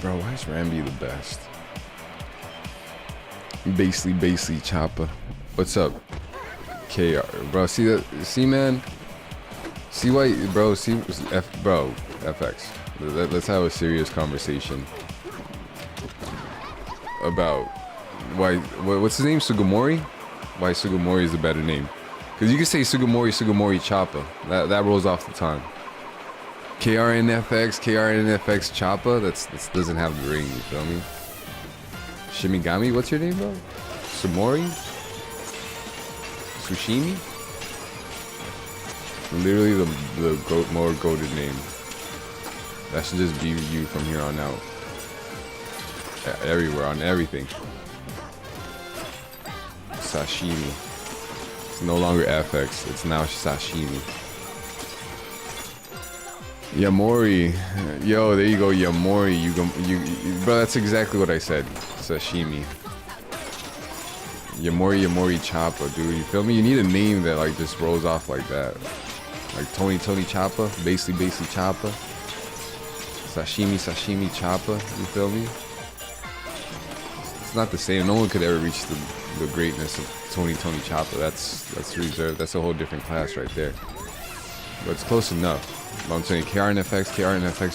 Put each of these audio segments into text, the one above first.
Bro, why is Rambi the best? Basely Choppa. What's up? KR. Bro, see that? See, man? See why, bro? See, bro, FX. Let's have a serious conversation about what's his name? Sugimori? Why Sugimori is the better name? Because you can say Sugimori Choppa. That rolls off the tongue. KRNFX Choppa. That doesn't have the ring. You feel me? Shimigami. What's your name, bro? Sumori? Sushimi? Literally the more goated name. That should just be you from here on out. Everywhere, on everything. Sashimi. It's no longer FX, it's now sashimi. Yamori. Yo, there you go, Yamori. You bro, that's exactly what I said. Sashimi. Yamori Choppa, dude. You feel me? You need a name that like just rolls off like that. Like Tony Choppa, basically Choppa. Sashimi Choppa, you feel me? It's not the same. No one could ever reach the greatness of Tony Choppa. That's reserved. That's a whole different class right there. But it's close enough. But I'm saying KRNFX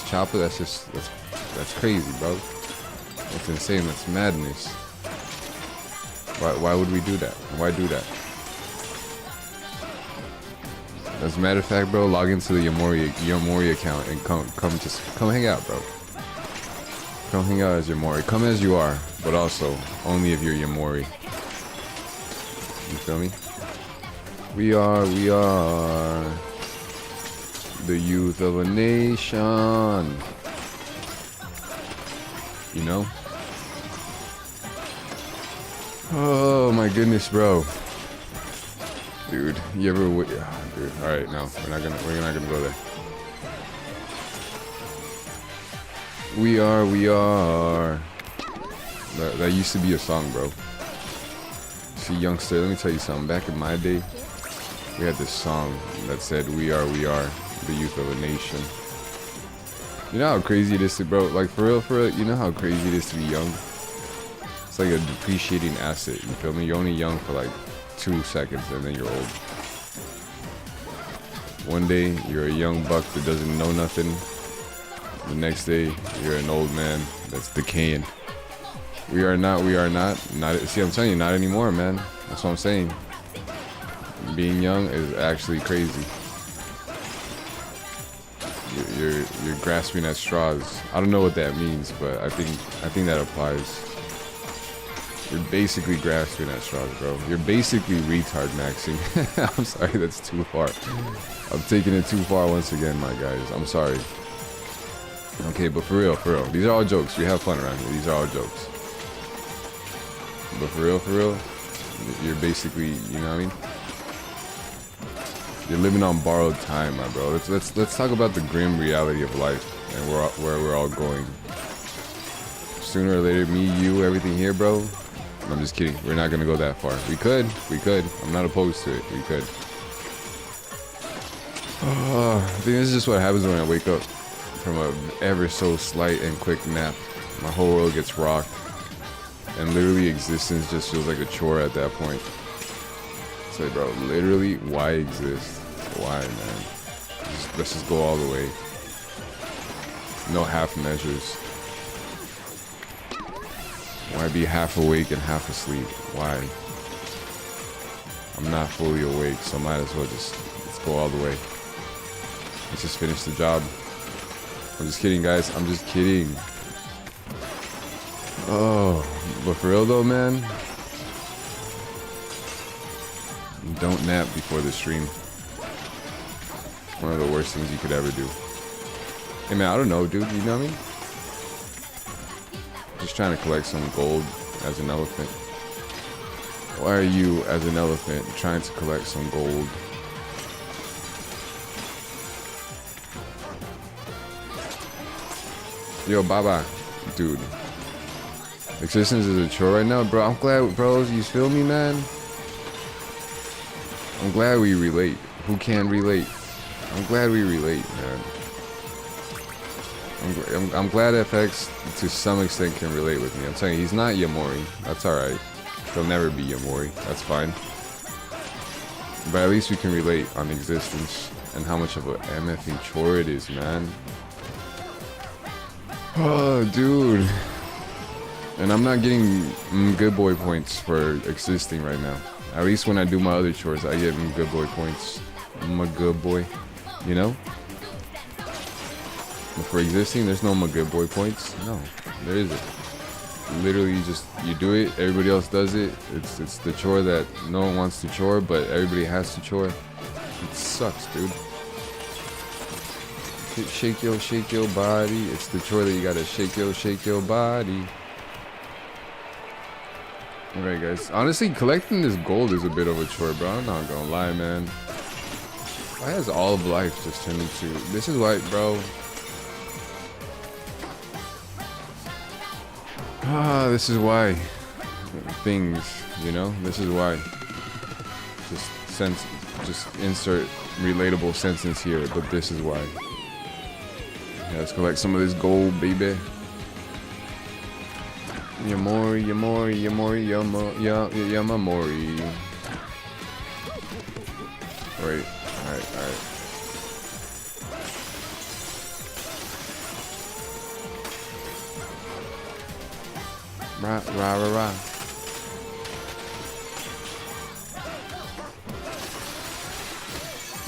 Choppa, that's crazy, bro. That's insane. That's madness. Why would we do that? Why do that? As a matter of fact, bro, log into the Yamori account and come hang out, bro. Come hang out as Yamori. Come as you are, but also only if you're Yamori. You feel me? We are the youth of a nation. You know? Oh my goodness, bro. Dude, you ever dude, alright, no, we're not gonna go there. We are. That used to be a song, bro. See, youngster, let me tell you something. Back in my day, we had this song that said, we are the youth of a nation. You know how crazy it is to, bro, like for real, you know how crazy it is to be young? It's like a depreciating asset, you feel me? You're only young for like 2 seconds and then you're old. One day, you're a young buck that doesn't know nothing. The next day, you're an old man that's decaying. We are not, see, I'm telling you, not anymore, man. That's what I'm saying. Being young is actually crazy. You're grasping at straws. I don't know what that means, but I think that applies. You're basically grasping at straws, bro. You're basically retard maxing. I'm sorry, that's too far. I'm taking it too far once again, my guys. I'm sorry. Okay, but for real. These are all jokes. We have fun around here. These are all jokes. But for real, you're basically, you know what I mean? You're living on borrowed time, my bro. Let's talk about the grim reality of life and where we're all going. Sooner or later, me, you, everything here, bro. I'm just kidding. We're not gonna go that far. We could. I'm not opposed to it. We could. I think this is just what happens when I wake up from a ever so slight and quick nap. My whole world gets rocked, and literally existence just feels like a chore at that point. It's like, bro, literally, why exist? Why, man? Let's just go all the way. No half measures. Why be half awake and half asleep? Why? I'm not fully awake, so might as well let's go all the way. Let's just finish the job. I'm just kidding, guys. I'm just kidding. Oh, but for real though, man, don't nap before the stream. One of the worst things you could ever do. Hey man, I don't know, dude. You know what I mean? Just trying to collect some gold as an elephant. Why are you, as an elephant, trying to collect some gold? Yo, bye-bye, dude. Existence is a chore right now, bro. I'm glad, bros. You feel me, man? I'm glad we relate. Who can relate? I'm glad we relate, man. I'm glad FX to some extent can relate with me. I'm saying he's not Yamori. That's alright. He'll never be Yamori. That's fine. But at least we can relate on existence and how much of a MFing chore it is, man. Oh, dude. And I'm not getting good boy points for existing right now. At least when I do my other chores, I get good boy points. I'm a good boy, you know? But for existing, there's no good boy points. No, there isn't. Literally, just you do it. Everybody else does it. It's the chore that no one wants to chore, but everybody has to chore. It sucks, dude. Shake your body. It's the chore that you gotta shake your body. Alright, guys. Honestly, collecting this gold is a bit of a chore, bro. I'm not gonna lie, man. Why has all of life just turned into... This is why, bro. This is why. Things, you know? This is why. Just insert relatable sentence here, but this is why. Yeah, let's collect some of this gold, baby. Yamori. Wait, alright.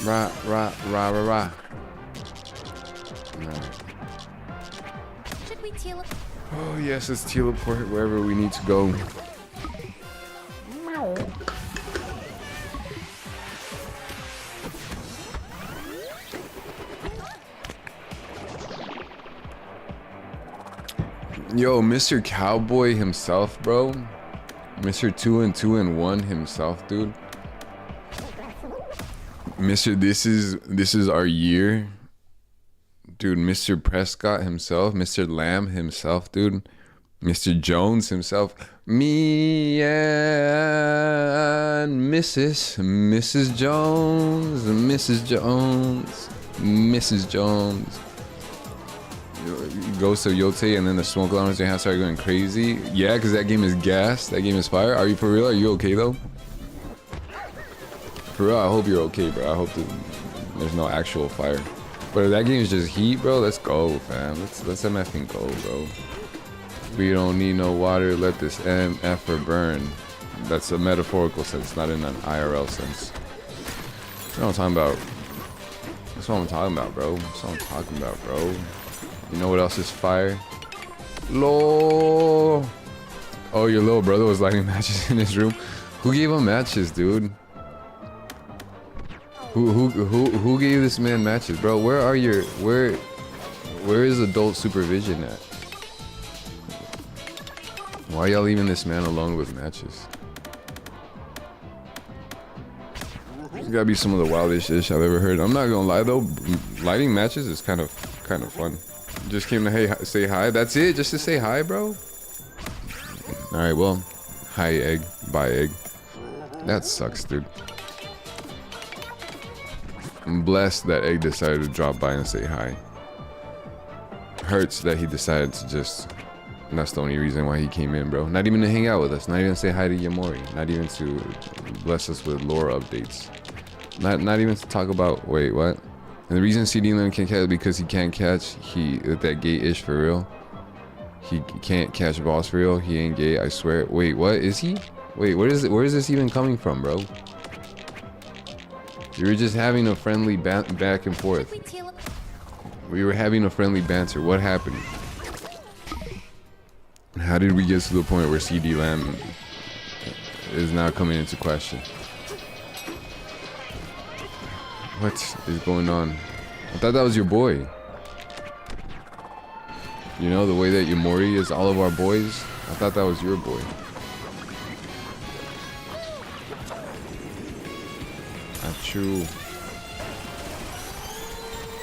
Rah. Rah. Alright. Should we teleport? Oh yes, let's teleport wherever we need to go. Yo, Mr. Cowboy himself, bro. Mr. 2 and 2 and 1 himself, dude. Mr. This is our year. Dude, Mr. Prescott himself, Mr. Lamb himself, dude. Mr. Jones himself. Me and Mrs. Jones. Ghost of Yote and then the smoke alarms in your house started going crazy. Yeah, because that game is gas. That game is fire. Are you for real? Are you okay, though? For real, I hope you're okay, bro. I hope there's no actual fire. But if that game is just heat, bro, let's go, fam. Let's MFing go, bro. We don't need no water. Let this MFer burn. That's a metaphorical sense, not in an IRL sense. You know what I'm talking about? That's what I'm talking about, bro. That's what I'm talking about, bro. You know what else is fire? Lol. Oh, your little brother was lighting matches in his room. Who gave him matches, dude? Who gave this man matches, bro? Where is adult supervision at? Why y'all leaving this man alone with matches? It's gotta be some of the wildest shit I've ever heard. I'm not gonna lie though, lighting matches is kind of fun. Just came to say hi. That's it, just to say hi, bro. All right, well, hi egg, bye egg. That sucks, dude. I'm blessed that Egg decided to drop by and say hi. Hurts that he decided to just... And that's the only reason why he came in, bro. Not even to hang out with us. Not even to say hi to Yamori. Not even to bless us with lore updates. Not even to talk about... Wait, what? And the reason CD Lim can't catch is because he can't catch. That gay-ish for real. He can't catch balls for real. He ain't gay, I swear. Wait, what? Is he? Wait, where is this even coming from, bro? We were just having a friendly back and forth. We were having a friendly banter. What happened? How did we get to the point where CD Lamb is now coming into question? What is going on? I thought that was your boy. You know, the way that Yamori is all of our boys? I thought that was your boy. True.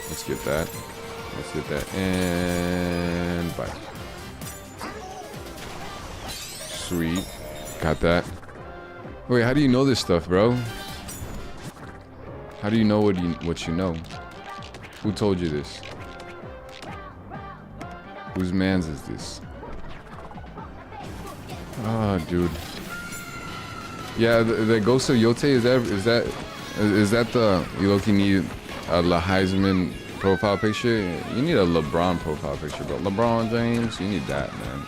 Let's get that. And bye. Sweet. Got that. Wait, how do you know this stuff, bro? How do you know what you know? Who told you this? Whose man's is this? Oh, dude. Yeah, the Ghost of Yote, is that the, you look, you need a Heisman profile picture? You need a LeBron profile picture, bro. LeBron James, you need that, man.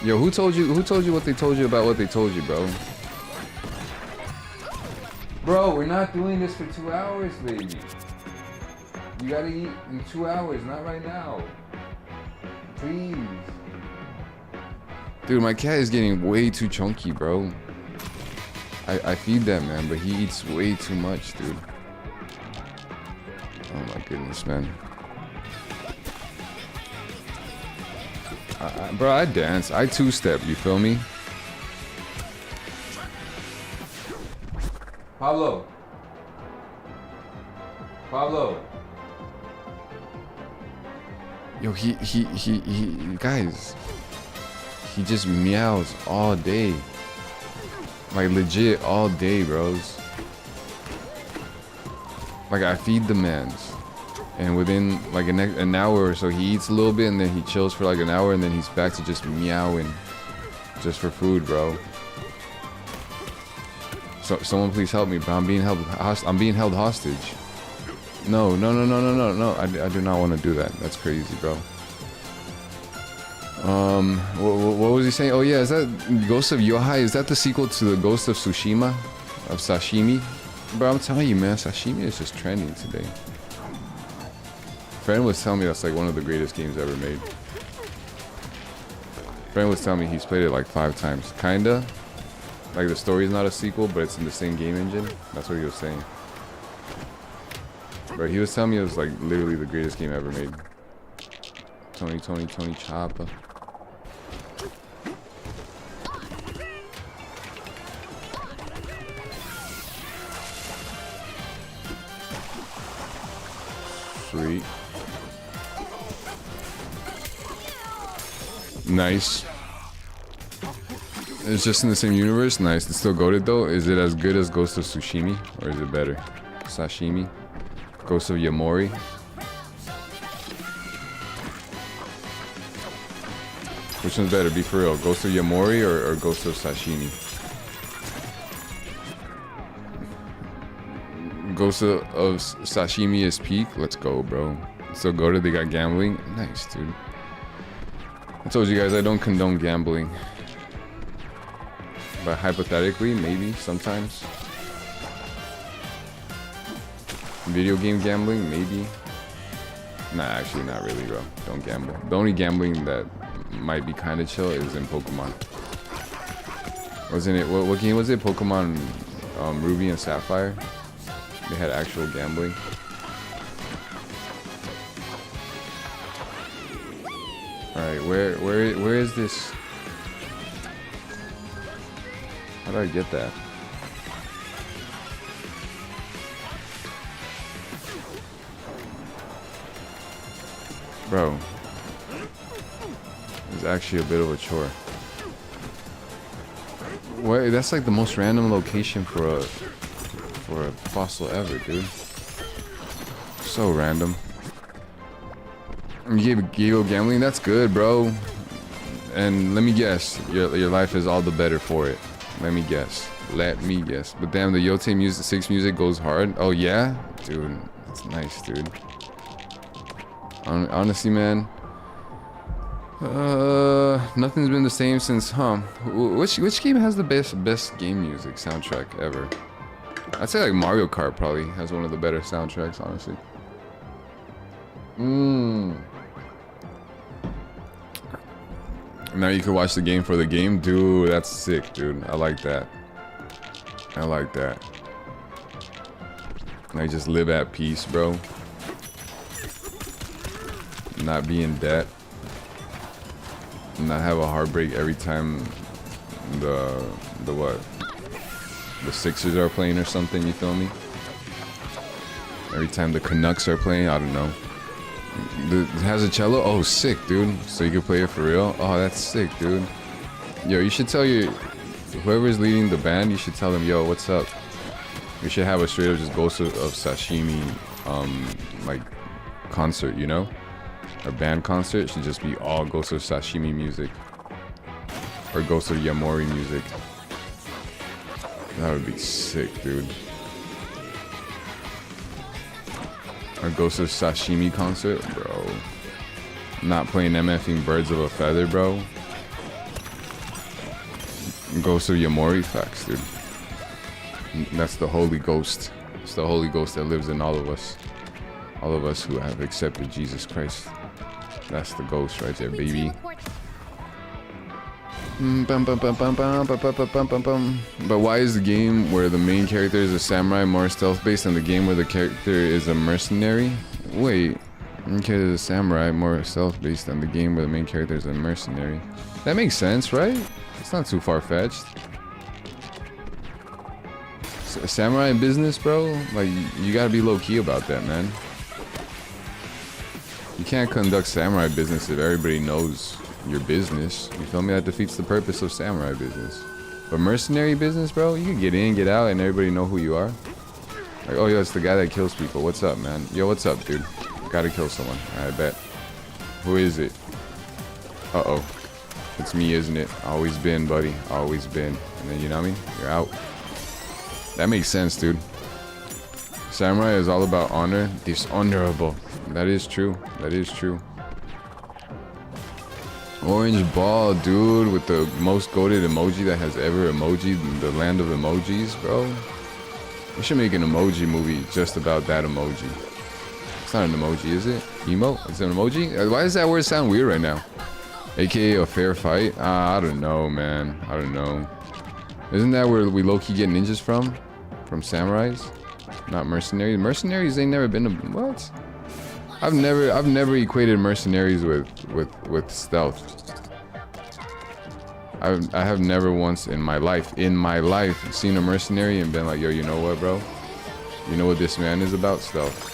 Yo, who told you what they told you about what they told you, bro? Bro, we're not doing this for 2 hours, baby. You gotta eat in 2 hours, not right now. Please. Dude, my cat is getting way too chunky, bro. I feed that man, but he eats way too much, dude. Oh my goodness, man. Bro, I dance. I two-step, you feel me? Pablo. Yo, he guys. He just meows all day. Like legit all day, bros. Like I feed the mans. And within like an hour or so, he eats a little bit and then he chills for like an hour and then he's back to just meowing. Just for food, bro. So someone please help me, bro. I'm being held hostage. No. I do not want to do that. That's crazy, bro. What was he saying? Oh yeah, is that Ghost of Yohai? Is that the sequel to the Ghost of Tsushima? Of Sashimi? Bro, I'm telling you, man, Sashimi is just trending today. Friend was telling me that's like one of the greatest games ever made. Friend was telling me he's played it like 5 times. Kinda. Like the story's not a sequel, but it's in the same game engine. That's what he was saying. Bro, he was telling me it was like literally the greatest game ever made. Tony Choppa. Sweet. Nice. It's just in the same universe? Nice. It's still goated though? Is it as good as Ghost of Tsushima? Or is it better? Sashimi? Ghost of Yamori? Which one's better? Be for real. Ghost of Yamori or Ghost of Sashimi? Ghost of Sashimi is peak? Let's go, bro. So goated, they got gambling? Nice, dude. I told you guys I don't condone gambling. But hypothetically, maybe, sometimes. Video game gambling, maybe. Nah, actually not really, bro. Don't gamble. The only gambling that might be kind of chill is in Pokemon. Wasn't it, what game was it? Pokemon Ruby and Sapphire? They had actual gambling. Alright, where is this? How do I get that? Bro. It's actually a bit of a chore. What? That's like the most random location for a fossil ever, dude. So random. You gave gambling? That's good, bro. And let me guess, your life is all the better for it. Let me guess. But damn, the Yote music, 6 music goes hard. Oh yeah? Dude, that's nice, dude. Honestly, man. Nothing's been the same since, which game has the best game music soundtrack ever? I'd say like Mario Kart probably has one of the better soundtracks, honestly. Now you can watch the game for the game. Dude, that's sick, dude. I like that. Now you just live at peace, bro. Not be in debt. Not have a heartbreak every time the Sixers are playing or something, you feel me? Every time the Canucks are playing, I don't know. It has a cello? Oh, sick, dude. So you can play it for real? Oh, that's sick, dude. Yo, you should tell whoever's leading the band, you should tell them, yo, what's up? We should have a straight up just Ghost of Sashimi, like, concert, you know? or band concert should just be all Ghost of Sashimi music. Or Ghost of Yamori music. That would be sick, dude. Or Ghost of Sashimi concert, bro. Not playing MFing Birds of a Feather, bro. Ghost of Yamori, facts, dude. That's the Holy Ghost. It's the Holy Ghost that lives in all of us. All of us who have accepted Jesus Christ. That's the ghost right there, We baby. teleport. But why is the game where the main character is a samurai more stealth based than the game where the character is a mercenary? Wait, okay, there's a samurai more stealth based than the game where the main character is a mercenary. That makes sense, right? It's not too far fetched. Samurai business, bro. Like you gotta be low key about that, man. You can't conduct samurai business if everybody knows your business. You feel me? That defeats the purpose of samurai business. But mercenary business, bro, you can get in, get out, and everybody know who you are. Like, oh, yo, it's the guy that kills people. What's up, man? Yo, what's up, dude? Gotta kill someone. I bet. Who is it? Uh-oh. It's me, isn't it? Always been, buddy. Always been. And then, you know what I mean? You're out. That makes sense, dude. Samurai is all about honor. Dishonorable. That is true. That is true. Orange ball, dude, with the most goated emoji that has ever emoji, the land of emojis, bro. We should make an emoji movie just about that emoji. It's not an emoji, is it? Emote? It's an emoji? Why does that word sound weird right now? AKA a fair fight? I don't know, man. I don't know. Isn't that where we low-key get ninjas from? From samurais? Not mercenaries? Mercenaries ain't never been a... What? I've never equated mercenaries with stealth. I have never once in my life seen a mercenary and been like, yo, you know what, bro? You know what this man is about? Stealth.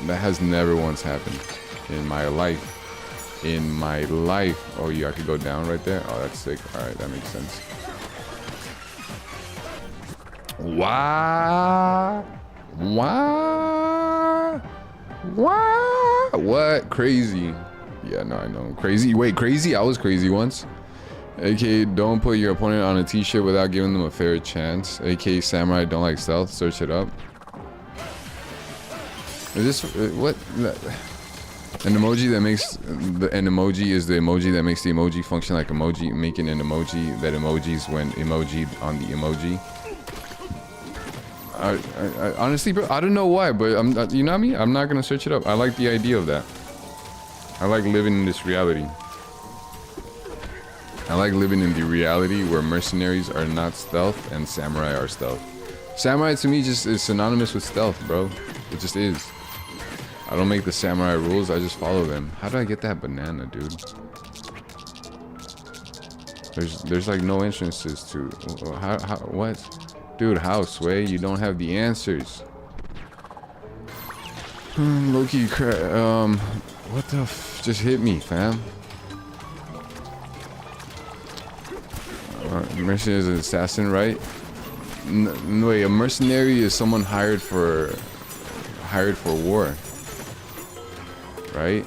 That has never once happened in my life. In my life. Oh, yeah, I could go down right there. Oh, that's sick. All right, that makes sense. Wow. Wow. Wow. What? Crazy. Yeah, no, I know. Crazy. Wait, crazy? I was crazy once. AK, don't put your opponent on a t-shirt without giving them a fair chance. AK, samurai don't like stealth. Search it up. Is this... what? An emoji that makes... an emoji is the emoji that makes the emoji function like emoji. Making an emoji that emojis when emojied on the emoji. I honestly, bro, I don't know why, but you know what I mean? I'm not gonna search it up. I like the idea of that. I like living in this reality. I like living in the reality where mercenaries are not stealth and samurai are stealth. Samurai to me just is synonymous with stealth, bro. It just is. I don't make the samurai rules, I just follow them. How do I get that banana, dude? There's like no entrances to... what? Dude, how, Sway? You don't have the answers. Loki, what the f... Just hit me, fam. Mercenary is an assassin, right? Wait, a mercenary is someone hired for war. Right?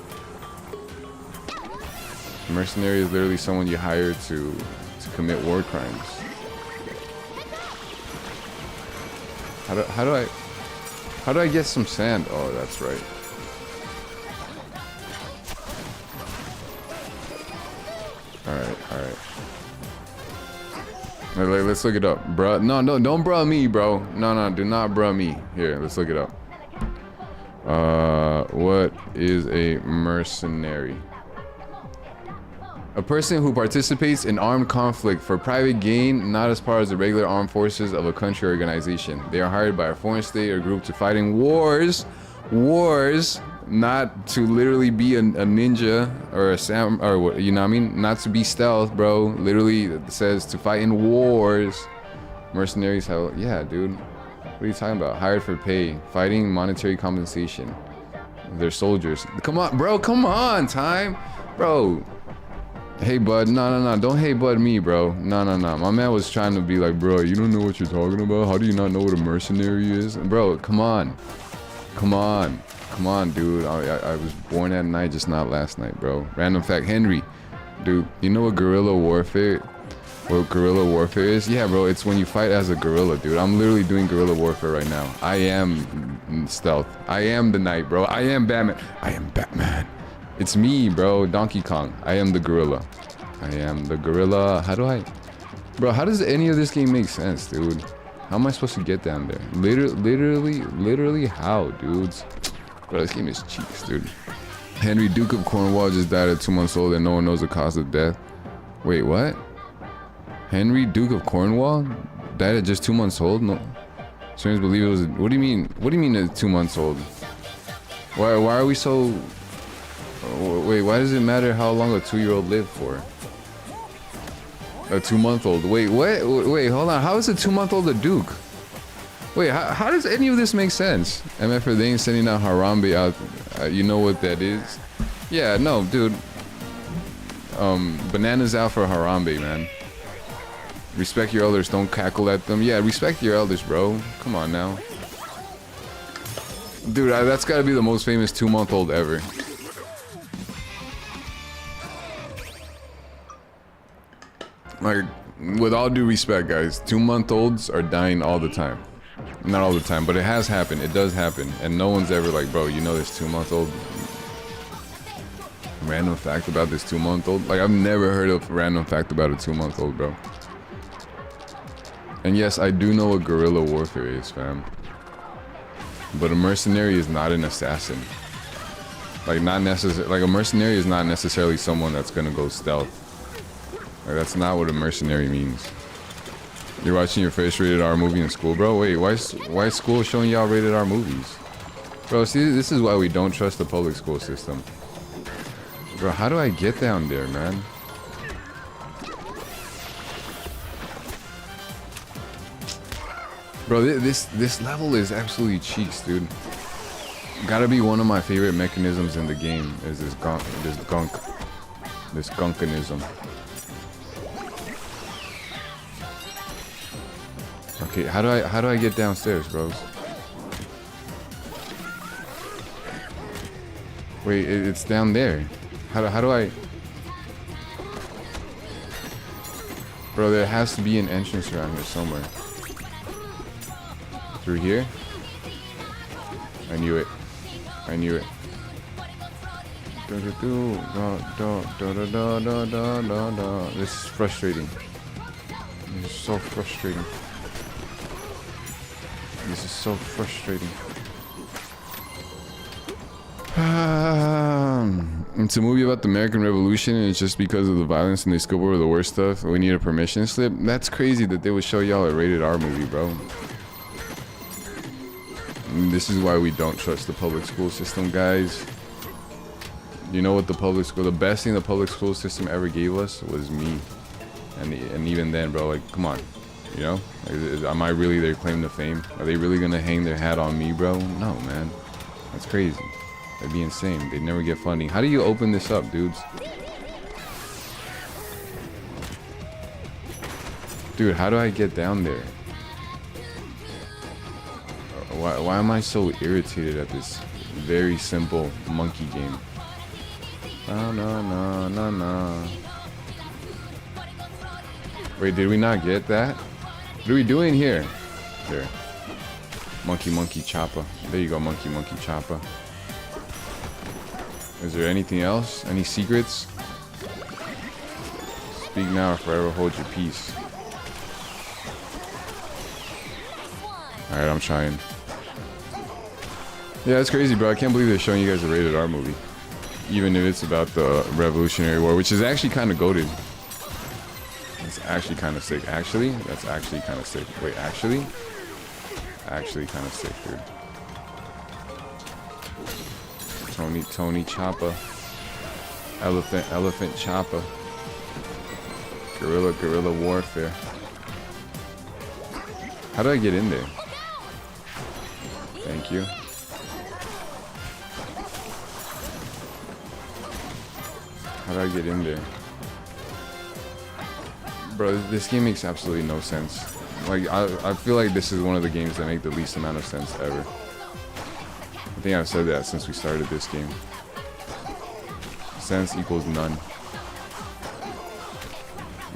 A mercenary is literally someone you hire to commit war crimes. How do I get some sand? Oh, that's right. Alright. Let's look it up, bruh. No, don't bruh me, bro. No, do not bruh me. Here, let's look it up. What is a mercenary? A person who participates in armed conflict for private gain, not as part of the regular armed forces of a country or organization. They are hired by a foreign state or group to fight in wars, not to literally be a ninja or a sam, or what, you know what I mean? Not to be stealth, bro. Literally, it says to fight in wars. Mercenaries, hell, yeah, dude. What are you talking about? Hired for pay, fighting, monetary compensation. They're soldiers. Come on, bro. Come on, time, bro. Hey, bud. No. Don't hey, bud me, bro. No. My man was trying to be like, bro, you don't know what you're talking about? How do you not know what a mercenary is? Bro, come on. come on, dude. I was born at night, just not last night, bro. Random fact, Henry, dude. You know what guerrilla warfare? What guerrilla warfare is? Yeah, bro. It's when you fight as a gorilla, dude. I'm literally doing guerrilla warfare right now. I am stealth. I am the knight, bro. I am Batman. I am Batman. It's me, bro. Donkey Kong. I am the gorilla. I am the gorilla. How do I? Bro, how does any of this game make sense, dude? How am I supposed to get down there? Literally how, dudes? Bro, this game is cheeks, dude. Henry, Duke of Cornwall, just died at 2 months old and no one knows the cause of death. Wait, what? Henry, Duke of Cornwall, died at just 2 months old? No. Strangers believe it was. What do you mean? What do you mean at 2 months old? Why are we so? Wait, why does it matter how long a 2-year-old lived for? A 2-month-old. Wait, what? Wait, hold on. How is a 2-month-old a Duke? Wait, how does any of this make sense? MF for they ain't sending out Harambe out. You know what that is? Yeah, no, dude. Bananas out for Harambe, man. Respect your elders, don't cackle at them. Yeah, respect your elders, bro. Come on now. Dude, that's gotta be the most famous 2-month-old ever. Like, with all due respect, guys, 2-month-olds are dying all the time. Not all the time, but it has happened. It does happen. And no one's ever like, bro, you know this 2-month-old? Random fact about this 2-month-old? Like, I've never heard of a random fact about a 2-month-old, bro. And yes, I do know what guerrilla warfare is, fam. But a mercenary is not an assassin. Like, not necessarily. Like, a mercenary is not necessarily someone that's gonna go stealth. Like, that's not what a mercenary means. You're watching your first rated R movie in school, bro? Wait, why is school showing y'all rated R movies? Bro, see, this is why we don't trust the public school system. Bro, how do I get down there, man? Bro, this level is absolutely cheeks, dude. Gotta be one of my favorite mechanisms in the game is this gunkanism. Okay, how do I get downstairs, bros? Wait, it's down there. How do I? Bro, there has to be an entrance around here somewhere. Through here? I knew it. I knew it. This is frustrating. This is so frustrating. This is so frustrating. It's a movie about the American Revolution, and it's just because of the violence and they skip over the worst stuff. We need a permission slip. That's crazy that they would show y'all a rated R movie, bro. And this is why we don't trust the public school system, guys. You know what the best thing the public school system ever gave us was me. And even then, bro, like, come on. You know? Like, am I really their claim to fame? Are they really gonna hang their hat on me, bro? No, man. That's crazy. That'd be insane. They'd never get funding. How do you open this up, dudes? Dude, how do I get down there? Why am I so irritated at this very simple monkey game? No. Wait, did we not get that? What are we doing here? Here. Monkey chopper. There you go, monkey chopper. Is there anything else? Any secrets? Speak now or forever hold your peace. Alright, I'm trying. Yeah, it's crazy, bro. I can't believe they're showing you guys a rated R movie. Even if it's about the Revolutionary War, which is actually kind of goated. It's actually kind of sick. Actually, that's actually kind of sick. Wait, actually? Actually kind of sick, dude. Tony Chopper. Elephant Chopper. Guerrilla warfare. How do I get in there? Thank you. How do I get in there? Bro, this game makes absolutely no sense. Like, I feel like this is one of the games that make the least amount of sense ever. I think I've said that since we started this game. Sense equals none.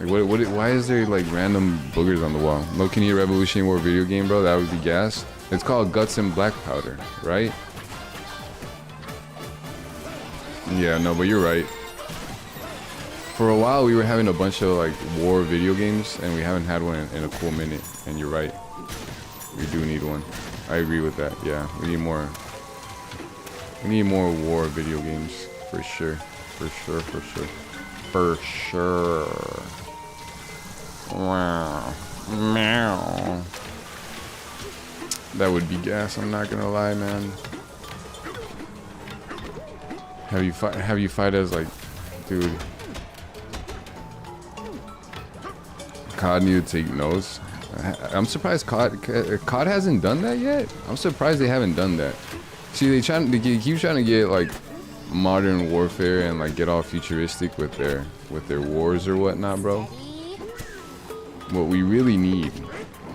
Like why is there like random boogers on the wall? No Canadian Revolutionary War video game, bro? That would be gas. It's called Guts and Black Powder, right? Yeah, no, but you're right. For a while, we were having a bunch of like war video games, and we haven't had one in a cool minute. And you're right. We do need one. I agree with that. Yeah, we need more. We need more war video games for sure. For sure. For sure. For sure. Wow. Meow. That would be gas. I'm not gonna lie, man. Have you fight as like, dude? COD need to take notes. I'm surprised COD hasn't done that yet. I'm surprised they haven't done that. See, they keep trying to get like modern warfare and like get all futuristic with their wars or whatnot, bro. What we really need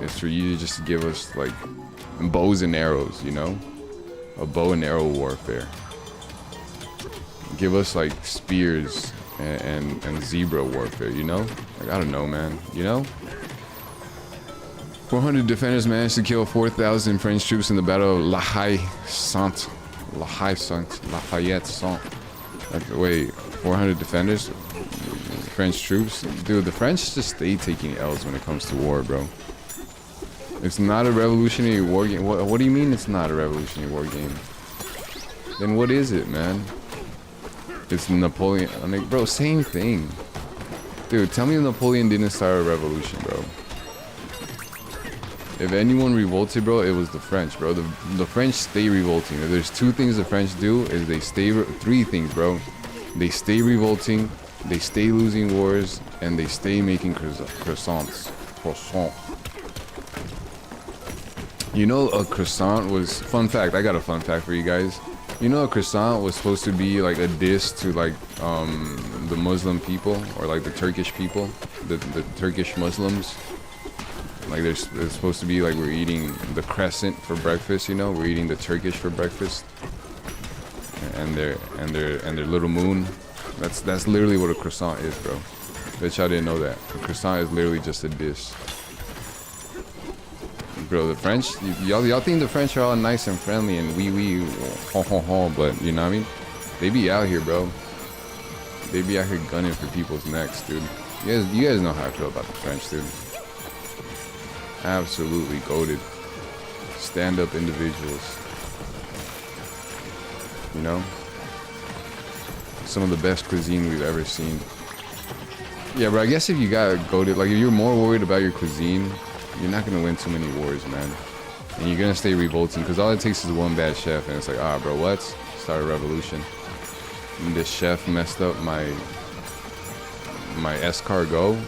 is for you to just give us like bows and arrows, you know, a bow and arrow warfare. Give us like spears and zebra warfare, you know? Like, I don't know, man, you know? 400 defenders managed to kill 4,000 French troops in the Battle of Lafayette Saint. Wait, 400 defenders? French troops? Dude, the French just stay taking L's when it comes to war, bro. It's not a Revolutionary War game. What do you mean it's not a Revolutionary War game? Then what is it, man? It's Napoleon. I'm like, bro, same thing. Dude, tell me Napoleon didn't start a revolution, bro. If anyone revolted, bro, it was the French, bro. The French stay revolting. If there's two things the French do, is they stay... Three things, bro. They stay revolting, they stay losing wars, and they stay making croissants. Croissant. You know, a croissant was... Fun fact, I got a fun fact for you guys. You know, a croissant was supposed to be like a diss to like the Muslim people, or like the Turkish people, the Turkish Muslims. Like they're supposed to be like, we're eating the crescent for breakfast, you know, we're eating the Turkish for breakfast, and their little moon. That's literally what a croissant is, bro. Bet y'all didn't know that. A croissant is literally just a dish. Bro, the French, y'all think the French are all nice and friendly and wee ho ho ho, but you know what I mean? They be out here, bro. They be out here gunning for people's necks, dude. You guys know how I feel about the French, dude. Absolutely goated. Stand-up individuals. You know? Some of the best cuisine we've ever seen. Yeah, but I guess if you got goated, like if you're more worried about your cuisine, you're not gonna win too many wars, man. And you're gonna stay revolting, because all it takes is one bad chef, and it's like, ah, bro, what? Start a revolution. And this chef messed up my escargot.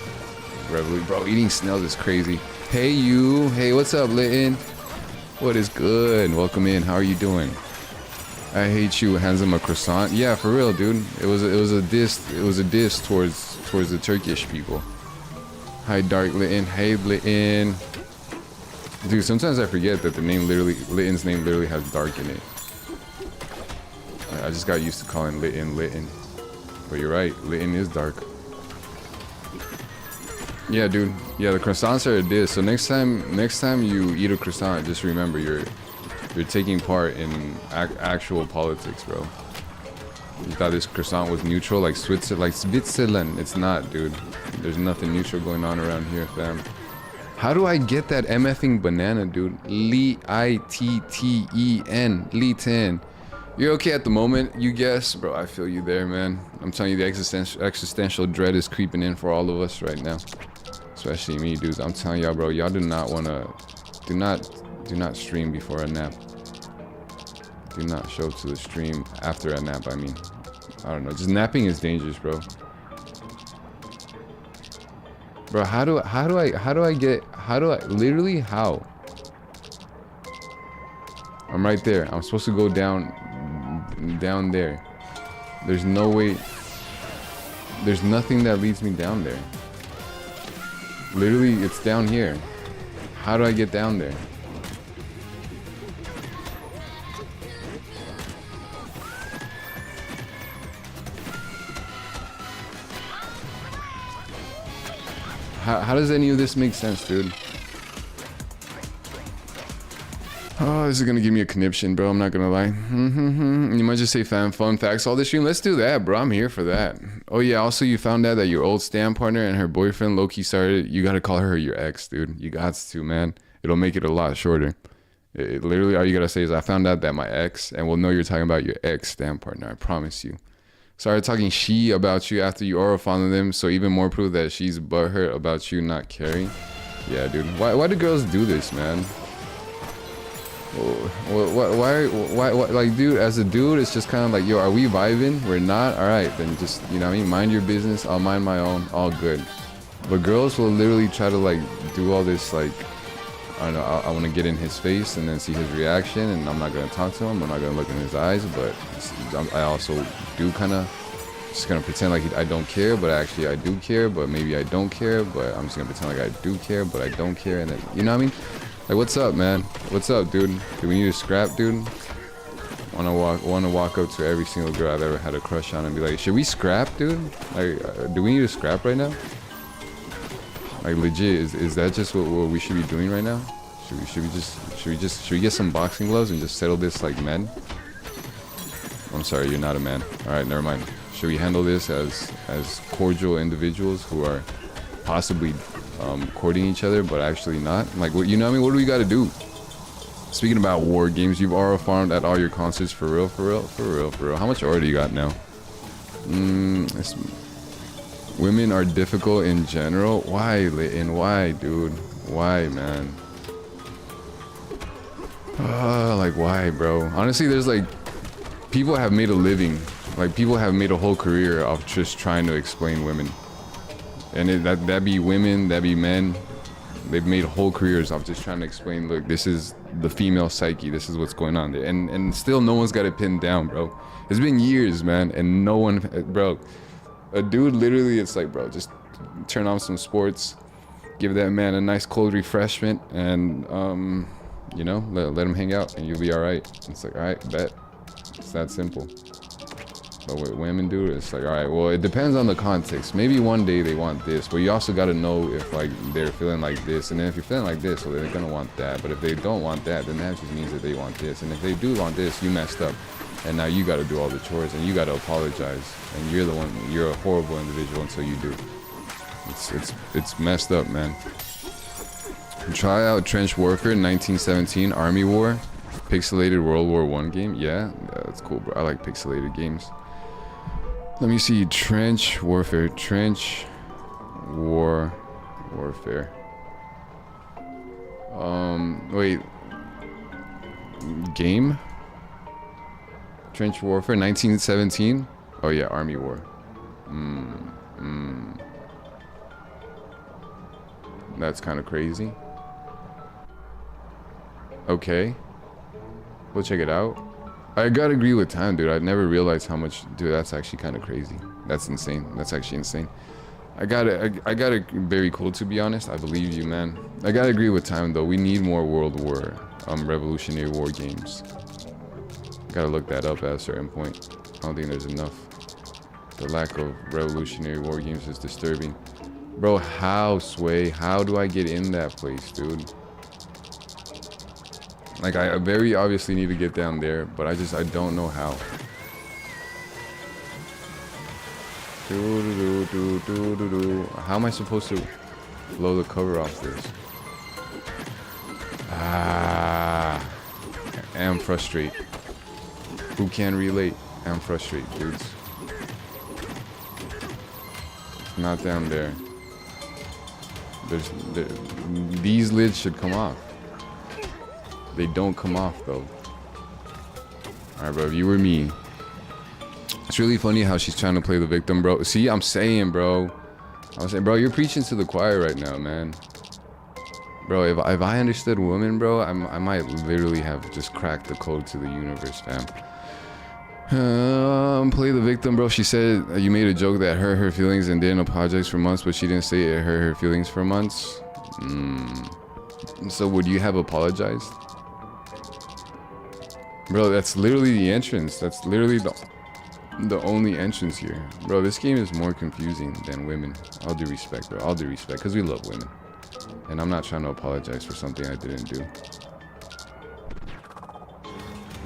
Bro, eating snails is crazy. Hey, you. Hey, what's up, Litton? What is good? Welcome in. How are you doing? I hate you. Hands him a croissant. Yeah, for real, dude. It was a diss. It was a diss towards the Turkish people. Hi, Dark Litton. Hey, Litton. Dude, sometimes I forget that Litton's name literally has dark in it. I just got used to calling Litton. But you're right, Litton is dark. Yeah, dude. Yeah, the croissants are a dish. So next time you eat a croissant, just remember you're taking part in actual politics, bro. You thought this croissant was neutral, like Switzerland. It's not, dude. There's nothing neutral going on around here, fam. How do I get that MFing banana, dude? Litten. Litten. You're okay at the moment, you guess? Bro, I feel you there, man. I'm telling you, the existential dread is creeping in for all of us right now. Especially me, dudes. I'm telling y'all, bro, y'all do not want to... Do not stream before a nap. Do not show up to the stream after a nap, I mean. I don't know. Just napping is dangerous, bro. Bro, literally how? I'm right there. I'm supposed to go down there. There's no way. There's nothing that leads me down there. Literally, it's down here. How do I get down there? How does any of this make sense, dude? Oh, this is gonna give me a conniption, bro. I'm not gonna lie. You might just say fun facts all this stream. Let's do that, bro. I'm here for that. Oh yeah. Also, you found out that your old stand partner and her boyfriend Loki started. You gotta call her your ex, dude. You got to, man. It'll make it a lot shorter. Literally, all you gotta say is, "I found out that my ex," and we'll know you're talking about your ex stand partner. I promise you. Started talking she about you after you aura fondled them, so even more proof that she's butthurt about you not caring. Yeah, dude. Why do girls do this, man? Why, like, dude, as a dude, it's just kind of like, yo, are we vibing? We're not? All right, then just, you know what I mean? Mind your business. I'll mind my own. All good. But girls will literally try to, like, do all this, like, I don't know, I want to get in his face and then see his reaction, and I'm not going to talk to him. I'm not going to look in his eyes, but I also do kind of just going to pretend like I don't care, but actually I do care, but maybe I don't care, but I'm just going to pretend like I do care, but I don't care, and then, you know what I mean? Like, what's up, man? What's up, dude? Do we need to scrap, dude? Wanna walk up to every single girl I've ever had a crush on and be like, should we scrap, dude? Like, do we need to scrap right now? Like, legit, is that just what we should be doing right now? Should we get some boxing gloves and just settle this like men? I'm sorry, you're not a man. All right, never mind. Should we handle this as cordial individuals who are possibly courting each other, but actually not? Like, what, you know what I mean? What do we got to do? Speaking about war games, you've aura farmed at all your concerts for real? How much aura do you got now? Women are difficult in general. Why, Leighton? Why, dude? Why, man? Like, why, bro? Honestly, there's like, people have made a living. Like, people have made a whole career of just trying to explain women. And that be women, that be men. They've made whole careers of just trying to explain, look, this is the female psyche. This is what's going on there. And still no one's got it pinned down, bro. It's been years, man. And no one, bro. A dude, literally, it's like, bro, just turn on some sports. Give that man a nice cold refreshment. And, you know, let him hang out. And you'll be all right. It's like, all right, bet. It's that simple. But what women do, it's like, all right, well, it depends on the context. Maybe one day they want this, but you also got to know if, like, they're feeling like this. And then if you're feeling like this, well, they're going to want that. But if they don't want that, then that just means that they want this. And if they do want this, you messed up. And now you got to do all the chores, and you got to apologize. And you're a horrible individual until you do. It's messed up, man. Try out Trench Warfare 1917 Army War. Pixelated World War I game. Yeah, that's cool, bro. I like pixelated games. Let me see. Trench Warfare. Trench Warfare. Wait. Game? Trench Warfare 1917? Oh yeah, Army War. That's kind of crazy. Okay. We'll check it out. I gotta agree with time, dude. I never realized how much, dude. That's actually kind of crazy. That's insane. That's actually insane. I gotta very cool, to be honest. I believe you, man. I gotta agree with time, though. We need more World War, Revolutionary War games. Gotta look that up at a certain point. I don't think there's enough. The lack of Revolutionary War games is disturbing. Bro, how, Sway? How do I get in that place, dude? Like, I very obviously need to get down there, but I don't know how. How am I supposed to blow the cover off this? I am frustrated. Who can relate? I'm frustrated, dudes. It's not down there. These lids should come off. They don't come off, though. Alright, bro, if you were me. It's really funny how she's trying to play the victim, bro. See, I'm saying, bro. Bro, you're preaching to the choir right now, man. Bro, if I understood women, bro, I might literally have just cracked the code to the universe, fam. Play the victim, bro. She said you made a joke that hurt her feelings and didn't apologize for months, but she didn't say it hurt her feelings for months. So would you have apologized? Bro, that's literally the entrance. That's literally the only entrance here. Bro, this game is more confusing than women. All due respect, bro. All due respect, because we love women. And I'm not trying to apologize for something I didn't do.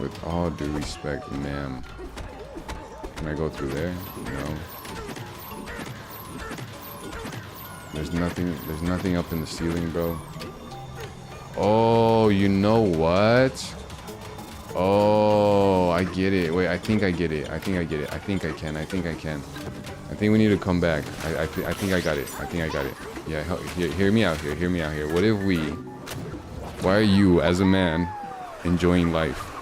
With all due respect, ma'am. Can I go through there? No. There's nothing up in the ceiling, bro. Oh, you know what? Oh, I get it. Wait, I think I get it. I think I get it. I think I can. I think we need to come back. I think I got it. I think I got it. Yeah, hear me out here. Hear me out here. What if we... Why are you, as a man, enjoying life?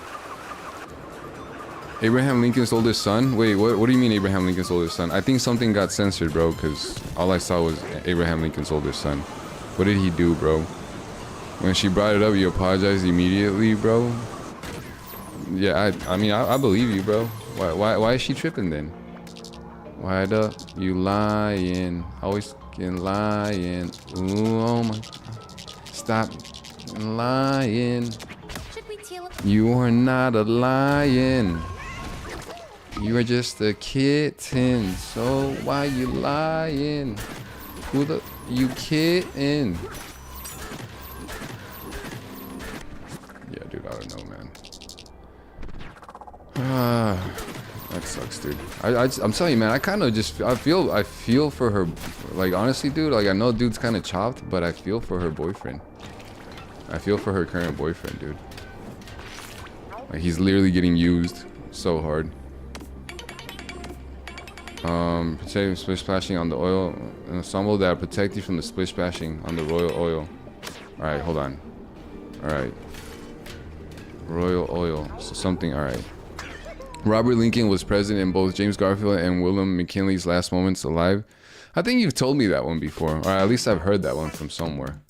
Abraham Lincoln's oldest son? Wait, what do you mean Abraham Lincoln's oldest son? I think something got censored, bro, because all I saw was Abraham Lincoln's oldest son. What did he do, bro? When she brought it up, you apologized immediately, bro? Yeah, I mean, I believe you, bro. Why is she tripping then? Why the you lying? Always fucking lying. Ooh, oh my. Stop lying. Should we teal up? You are not a lion. You are just a kitten. So why you lying? Who the you kitten? Yeah, dude, I don't know, man. That sucks, dude. I'm telling you, man. I kind of just I feel for her. Like honestly, dude. Like I know, dude's kind of chopped, but I feel for her boyfriend. I feel for her current boyfriend, dude. Like he's literally getting used so hard. Protect splish splashing on the oil. An ensemble that protect you from the splish splashing on the royal oil. All right, hold on. All right. Royal oil. So something. All right. Robert Lincoln was present in both James Garfield and William McKinley's last moments alive. I think you've told me that one before, or at least I've heard that one from somewhere.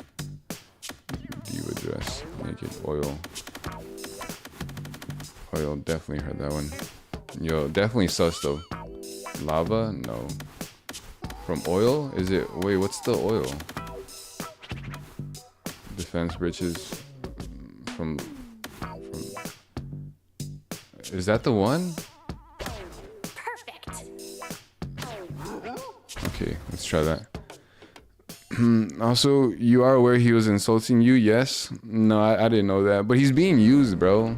View address. Naked oil. Oil, definitely heard that one. Yo, definitely sus though. Lava? No. From oil? Is it? Wait, what's the oil? Defense bridges. From. Is that the one? Perfect. Okay, let's try that. Also, you are aware he was insulting you? Yes? No, I didn't know that. But he's being used, bro.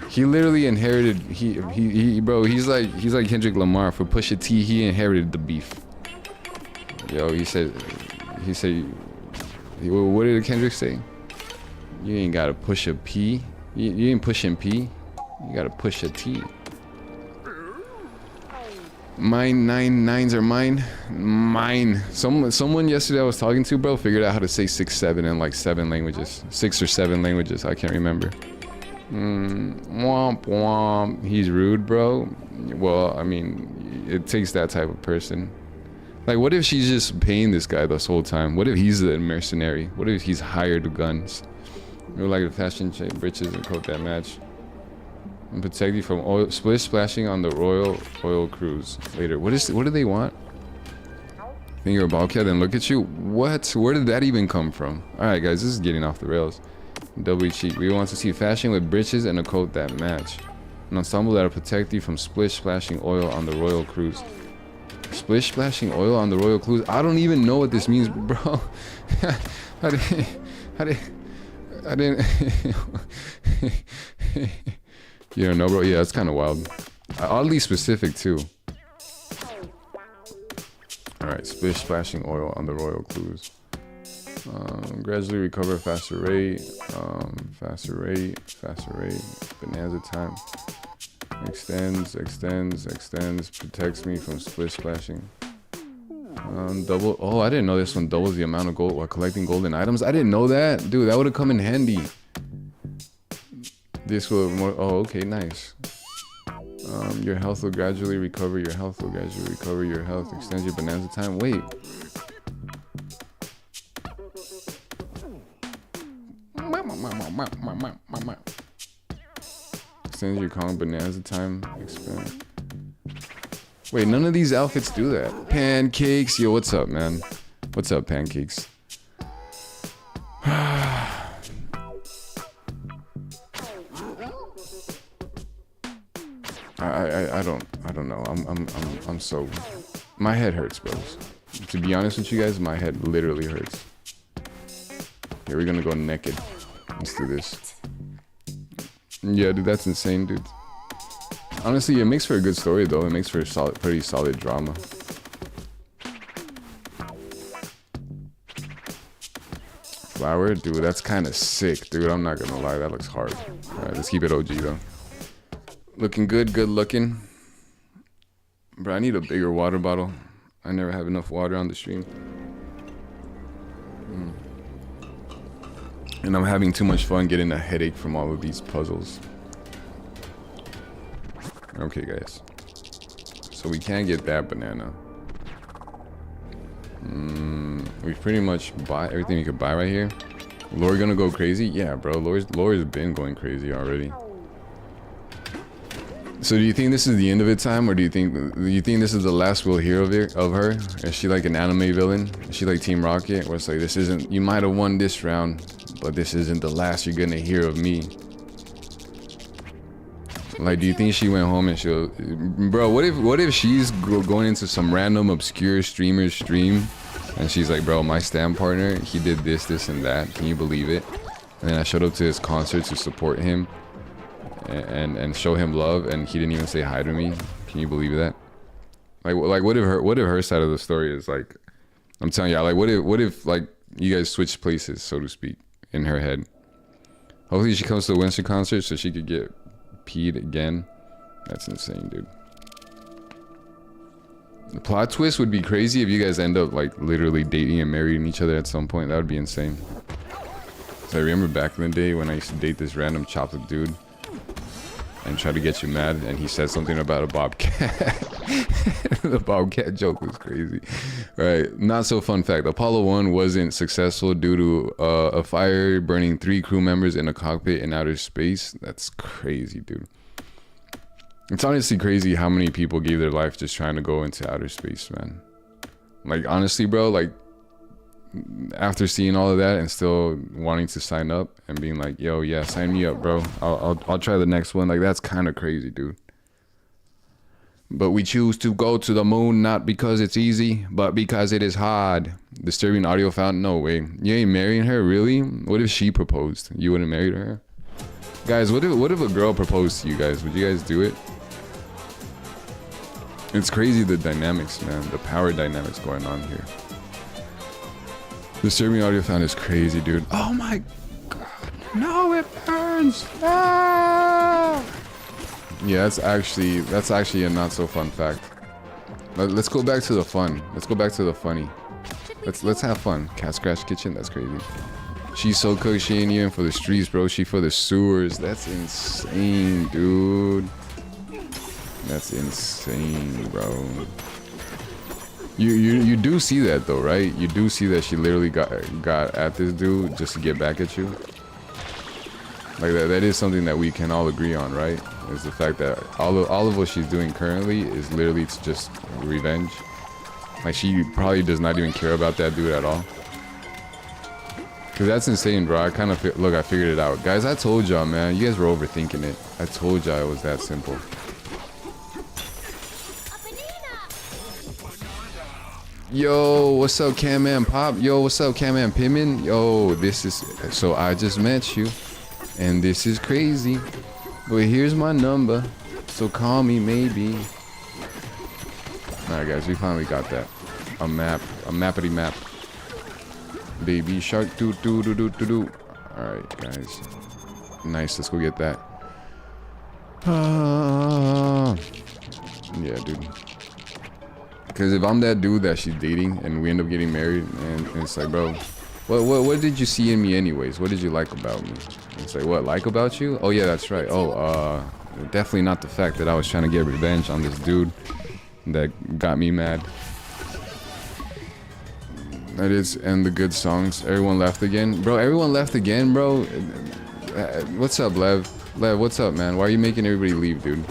He literally inherited. Bro. He's like Kendrick Lamar for Pusha T. He inherited the beef. Yo, he said. What did Kendrick say? You ain't gotta push a P. You ain't pushing P. You gotta push a T. Mine, 9 nines are mine. Mine. Someone yesterday I was talking to, bro, figured out how to say 6, 7 in like 7 languages. 6 or 7 languages. I can't remember. Womp womp. He's rude, bro. Well, I mean, it takes that type of person. Like, what if she's just paying this guy this whole time? What if he's the mercenary? What if he's hired guns? You like the fashion shape britches and coat that match. And protect you from oil splish splashing on the royal oil cruise later. What do they want? Think you're a bobcat, then look at you. What? Where did that even come from? Alright guys, this is getting off the rails. Doubly cheap. We want to see fashion with britches and a coat that match. An ensemble that'll protect you from splish splashing oil on the royal cruise. Splish splashing oil on the royal cruise? I don't even know what this means, bro. I didn't You don't know, bro? Yeah, it's kind of wild. Oddly specific, too. Alright, splish splashing oil on the royal cruise. Gradually recover faster rate. Faster rate. Bonanza time. Extends. Protects me from splish splashing. Double. Oh, I didn't know this one doubles the amount of gold while collecting golden items. I didn't know that. Dude, that would have come in handy. This will more. Oh, okay, nice. Your health will gradually recover. Your health extends your bonanza time. Wait. Extends your calm bonanza time. Expand. Wait, none of these outfits do that. Pancakes. Yo, what's up, man? What's up, pancakes? I don't I'm so... My head hurts, bros. To be honest with you guys, my head literally hurts. Okay, we're gonna go naked. Let's do this. Yeah, dude, that's insane, dude. Honestly, it makes for a good story, though. It makes for a solid, pretty solid drama. Flower? Dude, that's kind of sick, dude. I'm not gonna lie, that looks hard. Alright, let's keep it OG, though. Looking good, good looking. Bro, I need a bigger water bottle. I never have enough water on the stream. And I'm having too much fun getting a headache from all of these puzzles. Okay, guys. So we can't get that banana. We pretty much bought everything we could buy right here. Lori gonna go crazy? Yeah, bro. Lori's been going crazy already. So do you think this is the end of it time, or do you think this is the last we'll hear of her? Is she like an anime villain? Is she like Team Rocket, where it's like, this isn't, you might have won this round, but this isn't the last you're gonna hear of me? Like, do you think she went home and she'll, bro? What if she's going into some random obscure streamer's stream, and she's like, bro, my stand partner, he did this, this, and that. Can you believe it? And then I showed up to his concert to support him. And show him love, and he didn't even say hi to me. Can you believe that? Like what if her side of the story is like, I'm telling you, like what if like you guys switch places, so to speak, in her head. Hopefully she comes to the Winter concert so she could get peed again. That's insane, dude. The plot twist would be crazy if you guys end up like literally dating and marrying each other at some point. That would be insane. So I remember back in the day when I used to date this random chocolate dude and try to get you mad, and he said something about a bobcat. The bobcat joke was crazy. Right, not so fun fact. Apollo 1 wasn't successful due to a fire burning 3 crew members in a cockpit in outer space. That's crazy, dude. It's honestly crazy how many people gave their life just trying to go into outer space, man. Like, honestly, bro, like, after seeing all of that and still wanting to sign up and being like, yo, yeah, sign me up, bro. I'll try the next one. Like, that's kind of crazy, dude. But we choose to go to the moon not because it's easy, but because it is hard. Disturbing audio fountain? No way. You ain't marrying her, really? What if she proposed? You wouldn't marry her? Guys, what if a girl proposed to you guys? Would you guys do it? It's crazy, the dynamics, man. The power dynamics going on here. Disturbing audio fountain is crazy, dude. Oh my god. No, it burns. Ah! Yeah, that's actually a not so fun fact. Let's go back to the fun. Let's go back to the funny. Let's have fun. Cat Scratch Kitchen, that's crazy. She's so cooked, she ain't even for the streets, bro. She for the sewers. That's insane, dude. That's insane, bro. You do see that though, right? You do see that she literally got at this dude just to get back at you. Like that is something that we can all agree on, right? Is the fact that all of what she's doing currently is literally to just revenge. Like, she probably does not even care about that dude at all. Cause that's insane, bro. I kind of look, I figured it out, guys. I told y'all, man. You guys were overthinking it. I told y'all it was that simple. Yo, what's up, Camman Pop? Yo, what's up, Camman Pimmon? Yo, this is... So I just met you, and this is crazy. But here's my number, so call me maybe. Alright, guys, we finally got that. A map. A mappity map. Baby shark doo doo doo doo doo doo. Alright, guys. Nice, let's go get that. Yeah, dude. Because if I'm that dude that she's dating and we end up getting married, and it's like, bro, what did you see in me anyways? What did you like about me? It's like, what, like about you? Oh yeah, that's right. Oh, definitely not the fact that I was trying to get revenge on this dude that got me mad. That is, and the good songs. Everyone left again, bro. Everyone left again, bro. What's up, Lev? Lev, what's up, man? Why are you making everybody leave, dude?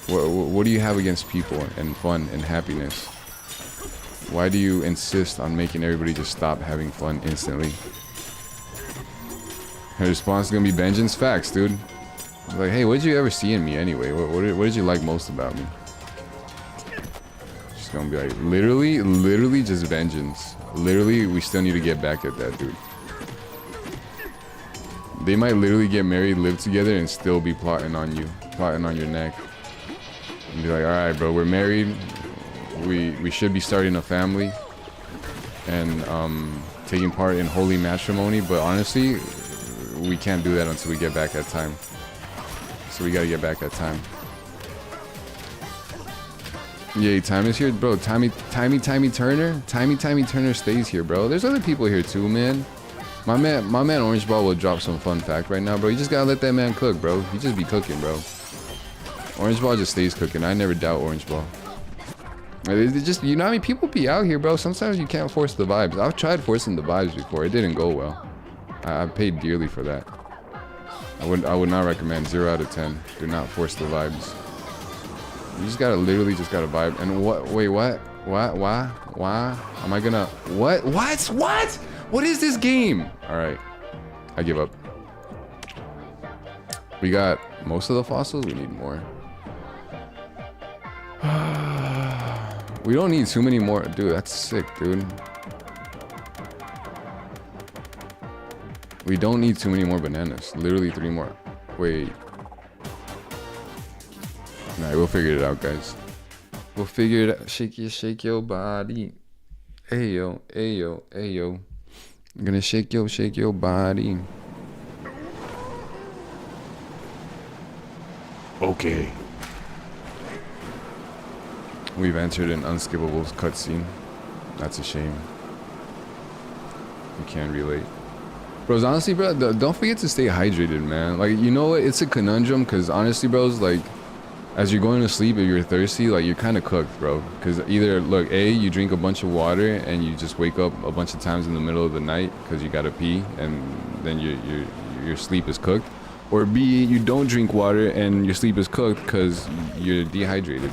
What do you have against people and fun and happiness? Why do you insist on making everybody just stop having fun instantly? Her response is gonna be vengeance. Facts, dude. Like, hey, what did you ever see in me anyway? What did you like most about me? gonna be like, literally just vengeance. Literally, we still need to get back at that dude. They might literally get married, live together, and still be plotting on you, plotting on your neck. And be like, all right, bro, we're married. We should be starting a family and taking part in holy matrimony. But honestly, we can't do that until we get back at time. So we gotta get back at time. Yay, Time is here, bro. Timmy Turner. Timmy Turner stays here, bro. There's other people here too, man. My man Orange Ball will drop some fun fact right now, bro. You just gotta let that man cook, bro. He just be cooking, bro. Orange Ball just stays cooking. I never doubt Orange Ball. They just, you know what I mean? People be out here, bro. Sometimes you can't force the vibes. I've tried forcing the vibes before. It didn't go well. I paid dearly for that. I would not recommend. 0 out of 10. Do not force the vibes. You just gotta literally just gotta vibe. And what? Wait, what? What? Why? Am I gonna? What? What is this game? All right, I give up. We got most of the fossils. We need more. We don't need too many more, dude. That's sick, dude. We don't need too many more bananas. Literally 3 more. Wait. Nah, we'll figure it out, guys. We'll figure it out. Shake your body. Ayo. I'm gonna shake your body. Okay. We've entered an unskippable cutscene. That's a shame. You can't relate. Bros, honestly, bro, don't forget to stay hydrated, man. Like, you know what? It's a conundrum, because honestly, bros, like, as you're going to sleep, if you're thirsty, like, you're kind of cooked, bro. Because either, look, A, you drink a bunch of water and you just wake up a bunch of times in the middle of the night because you gotta pee, and then your sleep is cooked. Or B, you don't drink water and your sleep is cooked because you're dehydrated.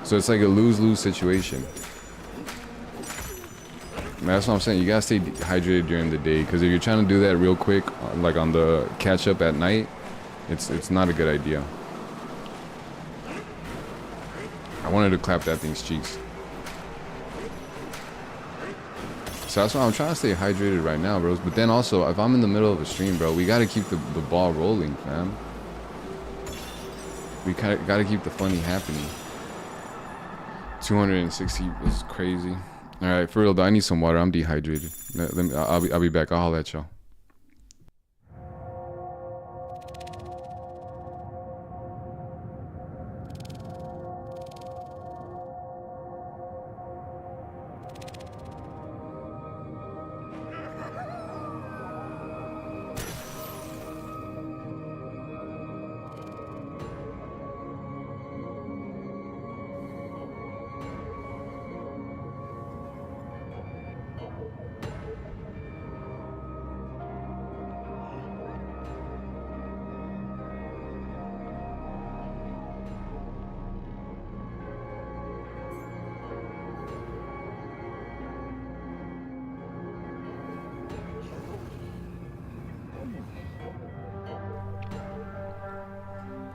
So it's like a lose-lose situation. That's what I'm saying. You gotta stay hydrated during the day, because if you're trying to do that real quick, like on the catch up at night, it's not a good idea. I wanted to clap that thing's cheeks. So that's why I'm trying to stay hydrated right now, bros. But then also, if I'm in the middle of a stream, bro, we gotta keep the ball rolling, fam. We gotta keep the funny happening. 260 is crazy. All right, for real though, I need some water. I'm dehydrated. I'll be back. I'll holler at y'all.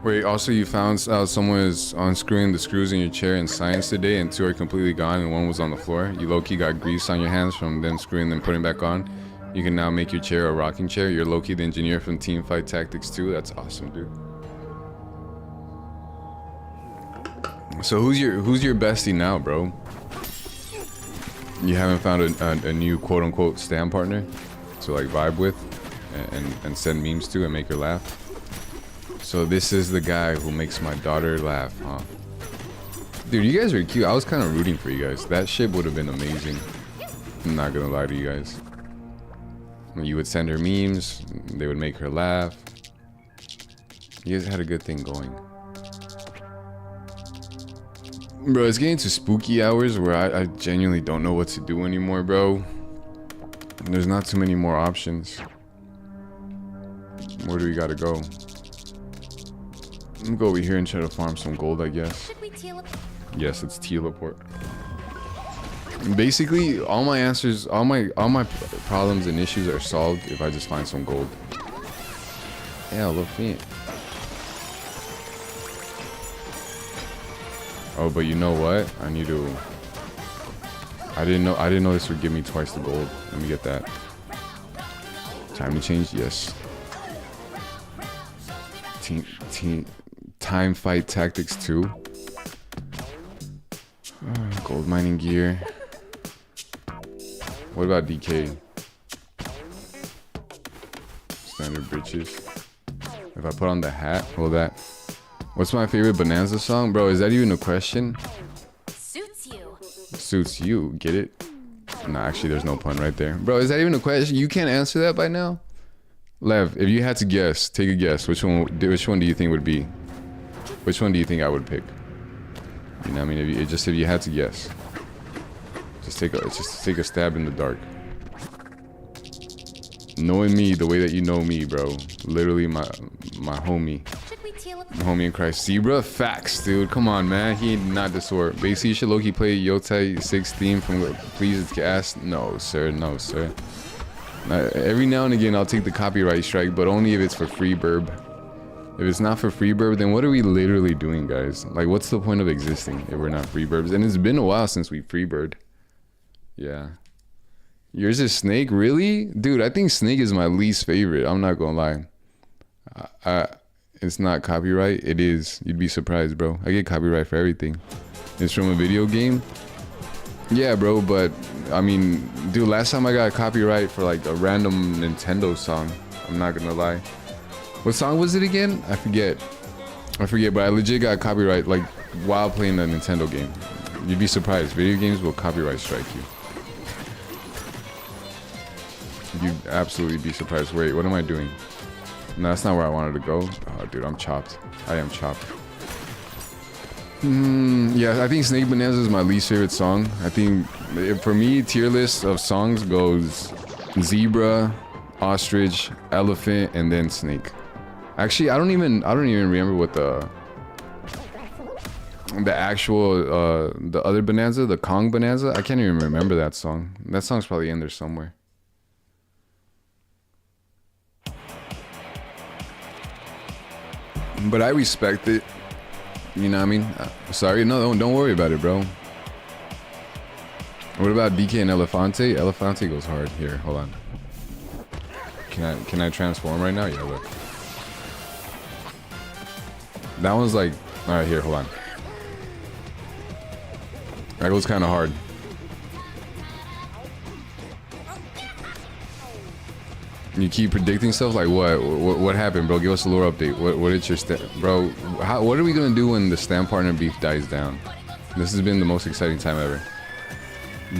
Wait, also you found out someone is unscrewing the screws in your chair in science today, and 2 are completely gone and 1 was on the floor. You low-key got grease on your hands from them screwing them putting back on. You can now make your chair a rocking chair. You're low-key the engineer from Team Fight Tactics 2. That's awesome, dude. So who's your bestie now, bro? You haven't found a new quote-unquote stand partner to like vibe with and send memes to and make her laugh? So this is the guy who makes my daughter laugh, huh? Dude, you guys are cute. I was kind of rooting for you guys. That shit would have been amazing. I'm not gonna lie to you guys. You would send her memes. They would make her laugh. You guys had a good thing going. Bro, it's getting to spooky hours where I genuinely don't know what to do anymore, bro. There's not too many more options. Where do we gotta go? I'm gonna go over here and try to farm some gold, I guess. Should we teleport? Yes, it's teleport. Basically, all my answers, all my problems and issues are solved if I just find some gold. Yeah, look me. Oh, but you know what? I need to. I didn't know this would give me twice the gold. Let me get that. Time to change. Yes. Time fight tactics 2. Gold mining gear. What about DK? Standard breeches. If I put on the hat, hold that. What's my favorite Bonanza song? Bro, is that even a question? Suits you. Suits you, get it? Nah, actually there's no pun right there. Bro, is that even a question? You can't answer that by now? Lev, if you had to guess, take a guess. Which one do you think would be? Which one do you think I would pick? You know what I mean? If you had to guess. Just take a stab in the dark. Knowing me the way that you know me, bro. Literally my homie. Should we teal up? Homie in Christ. Zebra? Facts, dude. Come on, man. He ain't not the sort. Basically, you should low-key play Yotai 6 theme from Please It's Gas. No, sir. No, sir. Every now and again, I'll take the copyright strike, but only if it's for free burb. If it's not for free burb, then what are we literally doing, guys? Like, what's the point of existing if we're not free burbs? And it's been a while since we free bird. Yeah. Yours is Snake? Really? Dude, I think Snake is my least favorite. I'm not gonna lie. It's not copyright. It is. You'd be surprised, bro. I get copyright for everything. It's from a video game. Yeah, bro, but I mean, dude, last time I got copyright for like a random Nintendo song. I'm not gonna lie. What song was it again? I forget, but I legit got copyright like while playing a Nintendo game. You'd be surprised. Video games will copyright strike you. You'd absolutely be surprised. Wait, what am I doing? No, that's not where I wanted to go. Oh, dude, I'm chopped. I am chopped. Yeah, I think Snake Bonanza is my least favorite song. I think, for me, tier list of songs goes Zebra, Ostrich, Elephant, and then Snake. Actually, I don't even remember what the actual, the other Bonanza, the Kong Bonanza. I can't even remember that song. That song's probably in there somewhere. But I respect it. You know what I mean? Sorry, no, don't worry about it, bro. What about DK and Elefante? Elefante goes hard. Here, hold on. Can I transform right now? Yeah, look. That one's like, all right, here, hold on. That goes kind of hard. You keep predicting stuff like what happened, bro? Give us a lore update. What is your bro? What are we gonna do when the stand partner beef dies down? This has been the most exciting time ever.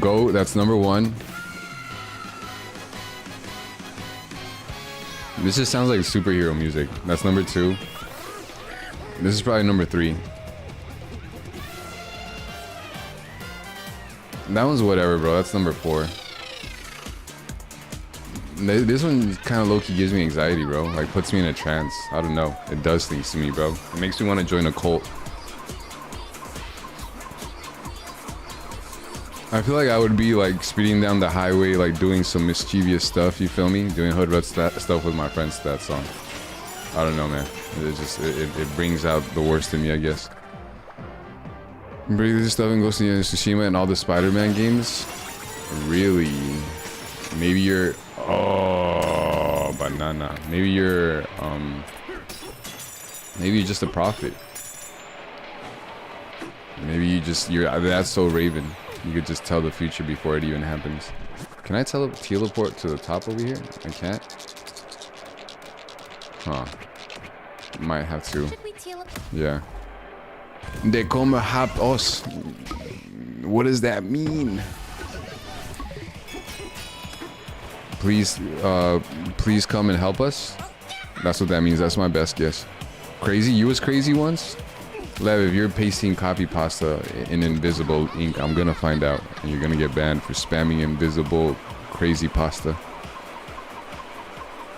Go, that's number 1. This just sounds like superhero music. That's number 2. This is probably number 3. That one's whatever, bro. That's number 4. This one kind of low-key gives me anxiety, bro. Like, puts me in a trance. I don't know. It does things to me, bro. It makes me want to join a cult. I feel like I would be, like, speeding down the highway, like, doing some mischievous stuff, you feel me? Doing hood rat stuff with my friends to that song. I don't know, man. It brings out the worst in me, I guess. Bring this stuff and go see Tsushima and all the Spider-Man games? Really? Maybe you're... Oh, banana. Maybe you're just a prophet. Maybe you're that's so Raven. You could just tell the future before it even happens. Can I teleport to the top over here? I can't. Huh. Might have to. Yeah. De kommer habt oss. What does that mean? Please come and help us. That's what that means. That's my best guess. Crazy? You was crazy once? Lev, if you're pasting copy pasta in invisible ink, I'm gonna find out. And you're gonna get banned for spamming invisible crazy pasta.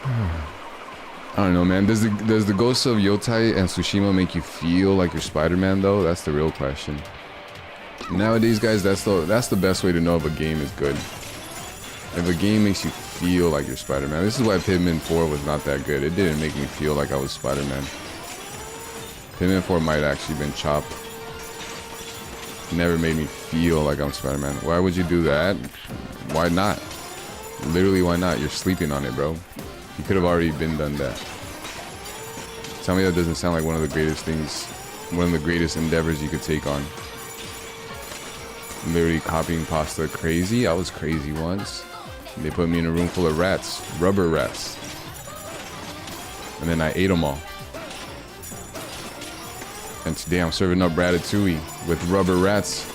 I don't know, man. Does the ghosts of Yotai and Tsushima make you feel like you're Spider-Man, though? That's the real question. Nowadays, guys, that's the best way to know if a game is good. If a game makes you feel like you're Spider-Man. This is why Pikmin 4 was not that good. It didn't make me feel like I was Spider-Man. Pikmin 4 might have actually been chopped. never made me feel like I'm Spider-Man. Why would you do that? Why not? Literally, why not? You're sleeping on it, bro. You could have already been done that. Tell me that doesn't sound like one of the greatest things, one of the greatest endeavors you could take on. Literally copying pasta crazy. I was crazy once. They put me in a room full of rats, rubber rats. And then I ate them all. And today I'm serving up ratatouille with rubber rats.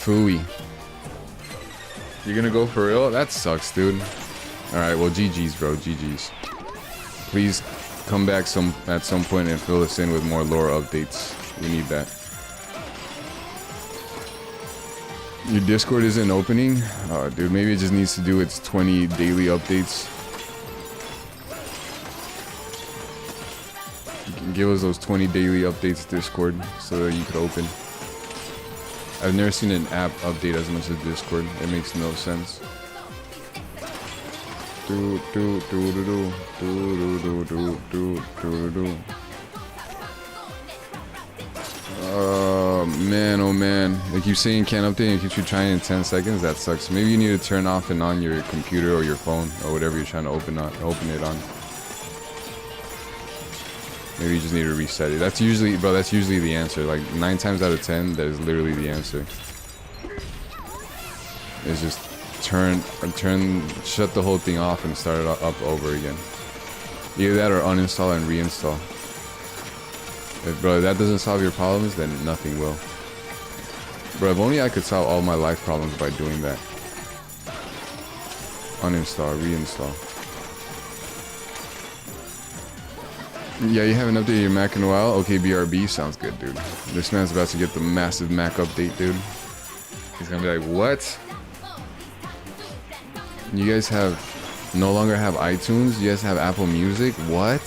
Phooey. You're gonna go for real? That sucks, dude. Alright, well, GG's, bro. GG's. Please come back at some point and fill us in with more lore updates. We need that. Your Discord isn't opening? Oh, dude, maybe it just needs to do its 20 daily updates. You can give us those 20 daily updates, Discord, so that you could open. I've never seen an app update as much as Discord. It makes no sense. Man, oh man. They keep saying can't update and it keeps you trying in 10 seconds. That sucks. Maybe you need to turn off and on your computer or your phone or whatever you're trying to open it on. Maybe you just need to reset it. That's usually, bro, that's usually the answer. Like 9 times out of 10, that is literally the answer. It's just shut the whole thing off and start it up over again. Either that or uninstall and reinstall. Bro, if that doesn't solve your problems, then nothing will. Bro, if only I could solve all my life problems by doing that. Uninstall, reinstall. Yeah, you haven't updated your Mac in a while? Okay, BRB, sounds good, dude. This man's about to get the massive Mac update, dude. He's gonna be like, what? You guys no longer have iTunes? You guys have Apple Music? What?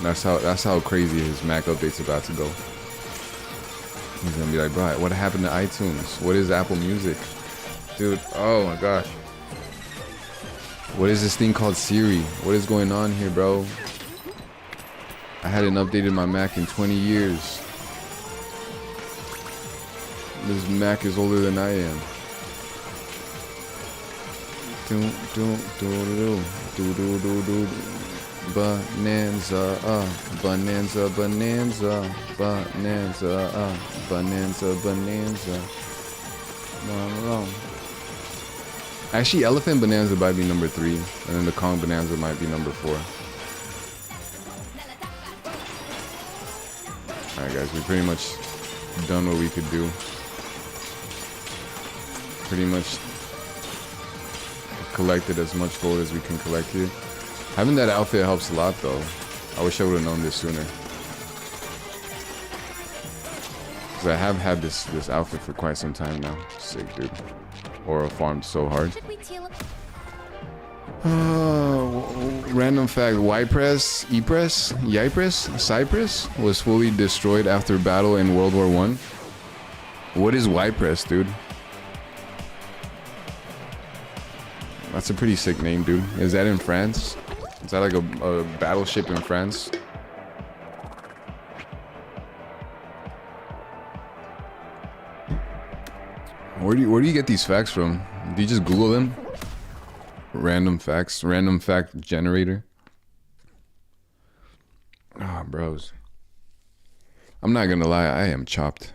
That's how crazy his Mac update's about to go. He's gonna be like, bro, what happened to iTunes? What is Apple Music? Dude, oh my gosh. What is this thing called Siri? What is going on here, bro? I hadn't updated my Mac in 20 years. This Mac is older than I am. Bonanza, bonanza, bonanza, bonanza, bonanza, bonanza. Actually, Elephant Bonanza might be number 3, and then the Kong Bonanza might be number 4. Alright guys, we pretty much done what we could do. Pretty much collected as much gold as we can collect here. Having that outfit helps a lot though. I wish I would have known this sooner. Because I have had this outfit for quite some time now. Sick, dude. Aura farmed so hard. Random fact, Cyprus was fully destroyed after battle in World War I. What is Ypres, dude? That's a pretty sick name, dude. Is that in France? Is that like a battleship in France? Where do you get these facts from? Do you just Google them? Random facts, random fact generator. Ah, bros. I'm not gonna lie, I am chopped.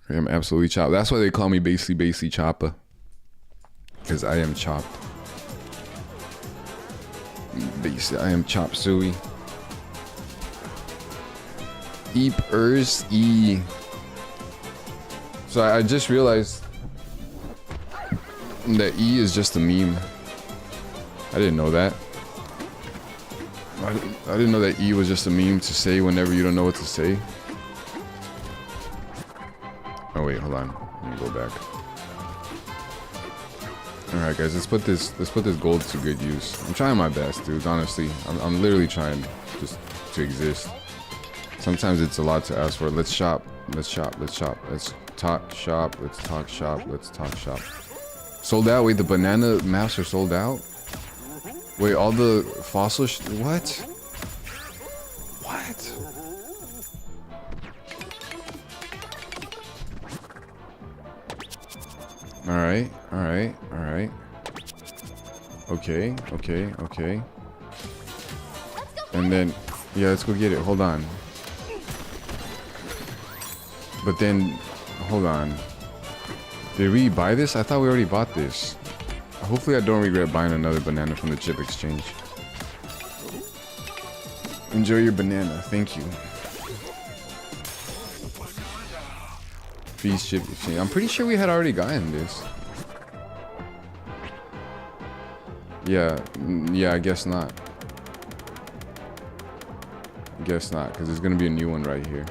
I am absolutely chopped. That's why they call me Basely Choppa. Because I am chopped. I am chop suey. Eepers E. So I just realized that E is just a meme. I didn't know that. I didn't know that E was just a meme to say whenever you don't know what to say. Oh wait, hold on. Let me go back. All right, guys, let's put this gold to good use. I'm trying my best, dude. Honestly, I'm literally trying just to exist. Sometimes it's a lot to ask for. Let's shop. Let's shop. Let's shop. Let's talk shop. Let's talk shop. Let's talk shop. Sold out. Wait, the banana maps are sold out. Wait, all the fossil what? What? Alright, alright, alright. Okay, okay, okay. And then, yeah, let's go get it. Hold on. But then, hold on. Did we buy this? I thought we already bought this. Hopefully I don't regret buying another banana from the chip exchange. Enjoy your banana. Thank you. Feast chip exchange. I'm pretty sure we had already gotten this. Yeah, yeah, I guess not. Guess not, because there's gonna be a new one right here.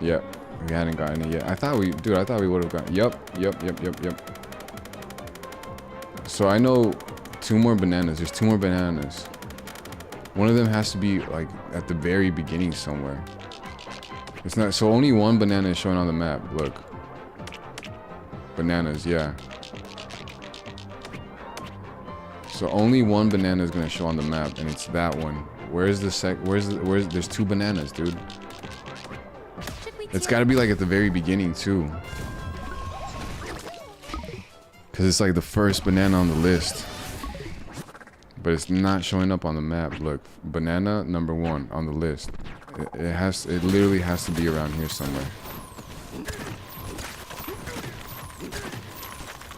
Yep, we hadn't gotten it yet. I thought we would have gotten. Yep. So I know 2 more bananas. There's 2 more bananas. One of them has to be like at the very beginning somewhere. It's not. So only 1 banana is showing on the map. Look. Bananas, yeah. So only 1 banana is gonna show on the map, and it's that one. Where's the there's 2 bananas, dude. It's gotta be like at the very beginning too. Cause it's like the first banana on the list. But it's not showing up on the map. Look, banana number 1 on the list. It literally has to be around here somewhere.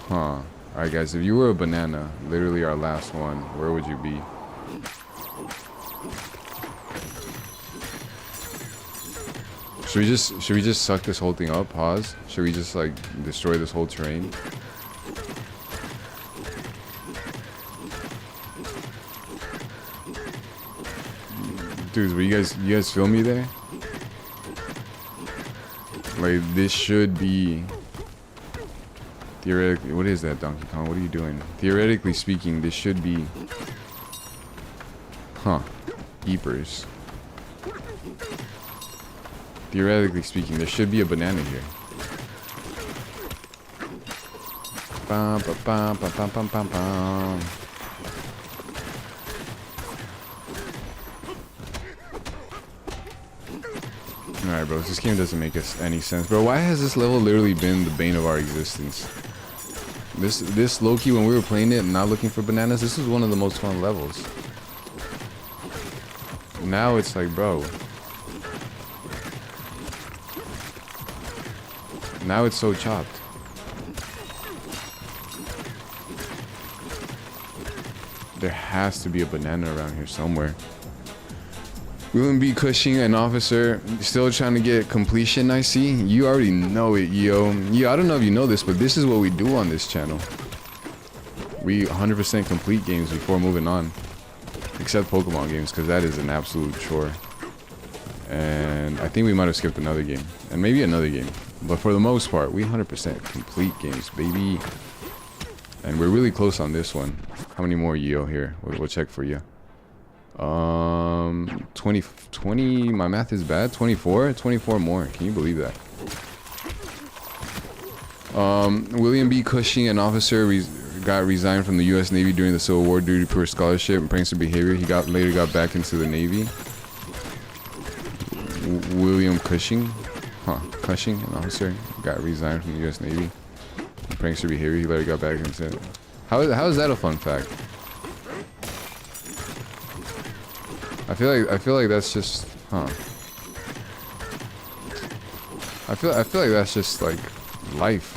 Huh. Alright guys, if you were a banana, literally our last one, where would you be? Should we just suck this whole thing up? Pause. Should we just like destroy this whole terrain? Dudes, you guys feel me there? Like this should be theoretically, what is that, Donkey Kong? What are you doing? Theoretically speaking, this should be, huh? Eepers. Theoretically speaking, there should be a banana here. Bum, ba, bum, ba, bum, bum, bum, bum. Alright, bro, this game doesn't make any sense, bro. Why has this level literally been the bane of our existence? This low-key, when we were playing it and not looking for bananas, this was one of the most fun levels. Now it's like, bro. Now it's so chopped. There has to be a banana around here somewhere. William B. Cushing, an officer, still trying to get completion, I see. You already know it, yo. Yo, I don't know if you know this, but this is what we do on this channel. We 100% complete games before moving on. Except Pokemon games, because that is an absolute chore. And I think we might have skipped another game. And maybe another game. But for the most part, we 100% complete games, baby. And we're really close on this one. How many more Yo here? We'll check for you. 20, my math is bad. 24 more. Can you believe that? William B. Cushing, an officer, got resigned from the U.S. Navy during the Civil War due to poor scholarship and prankster behavior. He later got back into the Navy. William Cushing, Cushing, an officer, got resigned from the U.S. Navy. Prankster behavior. He later got back into it. How is that a fun fact? I feel like that's just, I feel like that's just like life.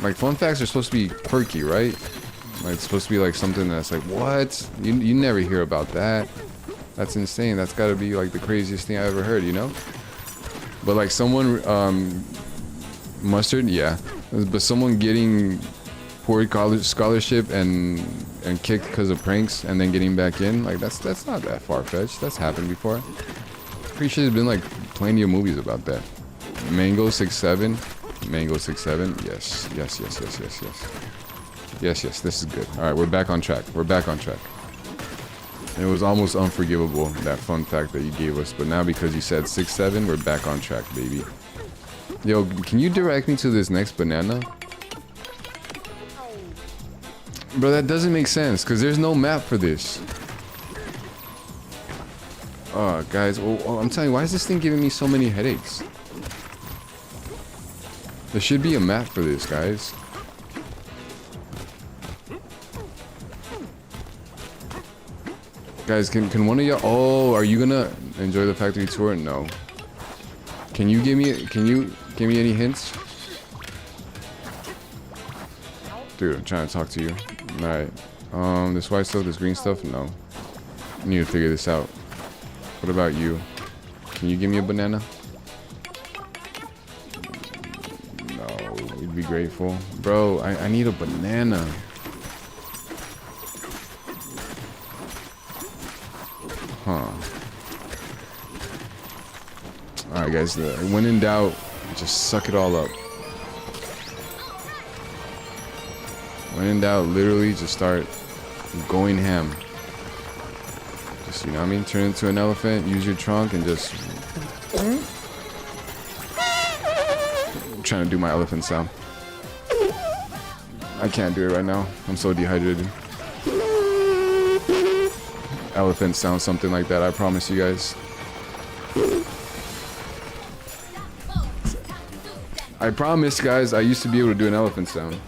Like fun facts are supposed to be quirky, right? Like it's supposed to be like something that's like, what? You never hear about that. That's insane. That's got to be like the craziest thing I ever heard, you know? But like someone, mustard, yeah. But someone getting poor college scholarship and kicked because of pranks and then getting back in, like that's not that far-fetched. That's happened before. Pretty sure there's been like plenty of movies about that. Mango 67, Mango 67. Yes. Yes, this is good. All right, we're back on track. It was almost unforgivable, that fun fact that you gave us, but now because you said 6-7, we're back on track, baby. Yo, can you direct me to this next banana? Bro, that doesn't make sense, because there's no map for this. Oh, guys, I'm telling you, why is this thing giving me so many headaches? There should be a map for this, guys. Guys, can one of y'all... Oh, are you gonna enjoy the factory tour? No. Can you give me any hints? Dude, I'm trying to talk to you. Alright. This white stuff, this green stuff? No. I need to figure this out. What about you? Can you give me a banana? No, we'd be grateful. Bro, I need a banana. Huh. Alright guys, when in doubt, just suck it all up. When in doubt, literally just start going ham. Just, you know what I mean? Turn into an elephant, use your trunk, and just... I'm trying to do my elephant sound. I can't do it right now. I'm so dehydrated. Elephant sound, something like that, I promise you guys. I promise, guys, I used to be able to do an elephant sound.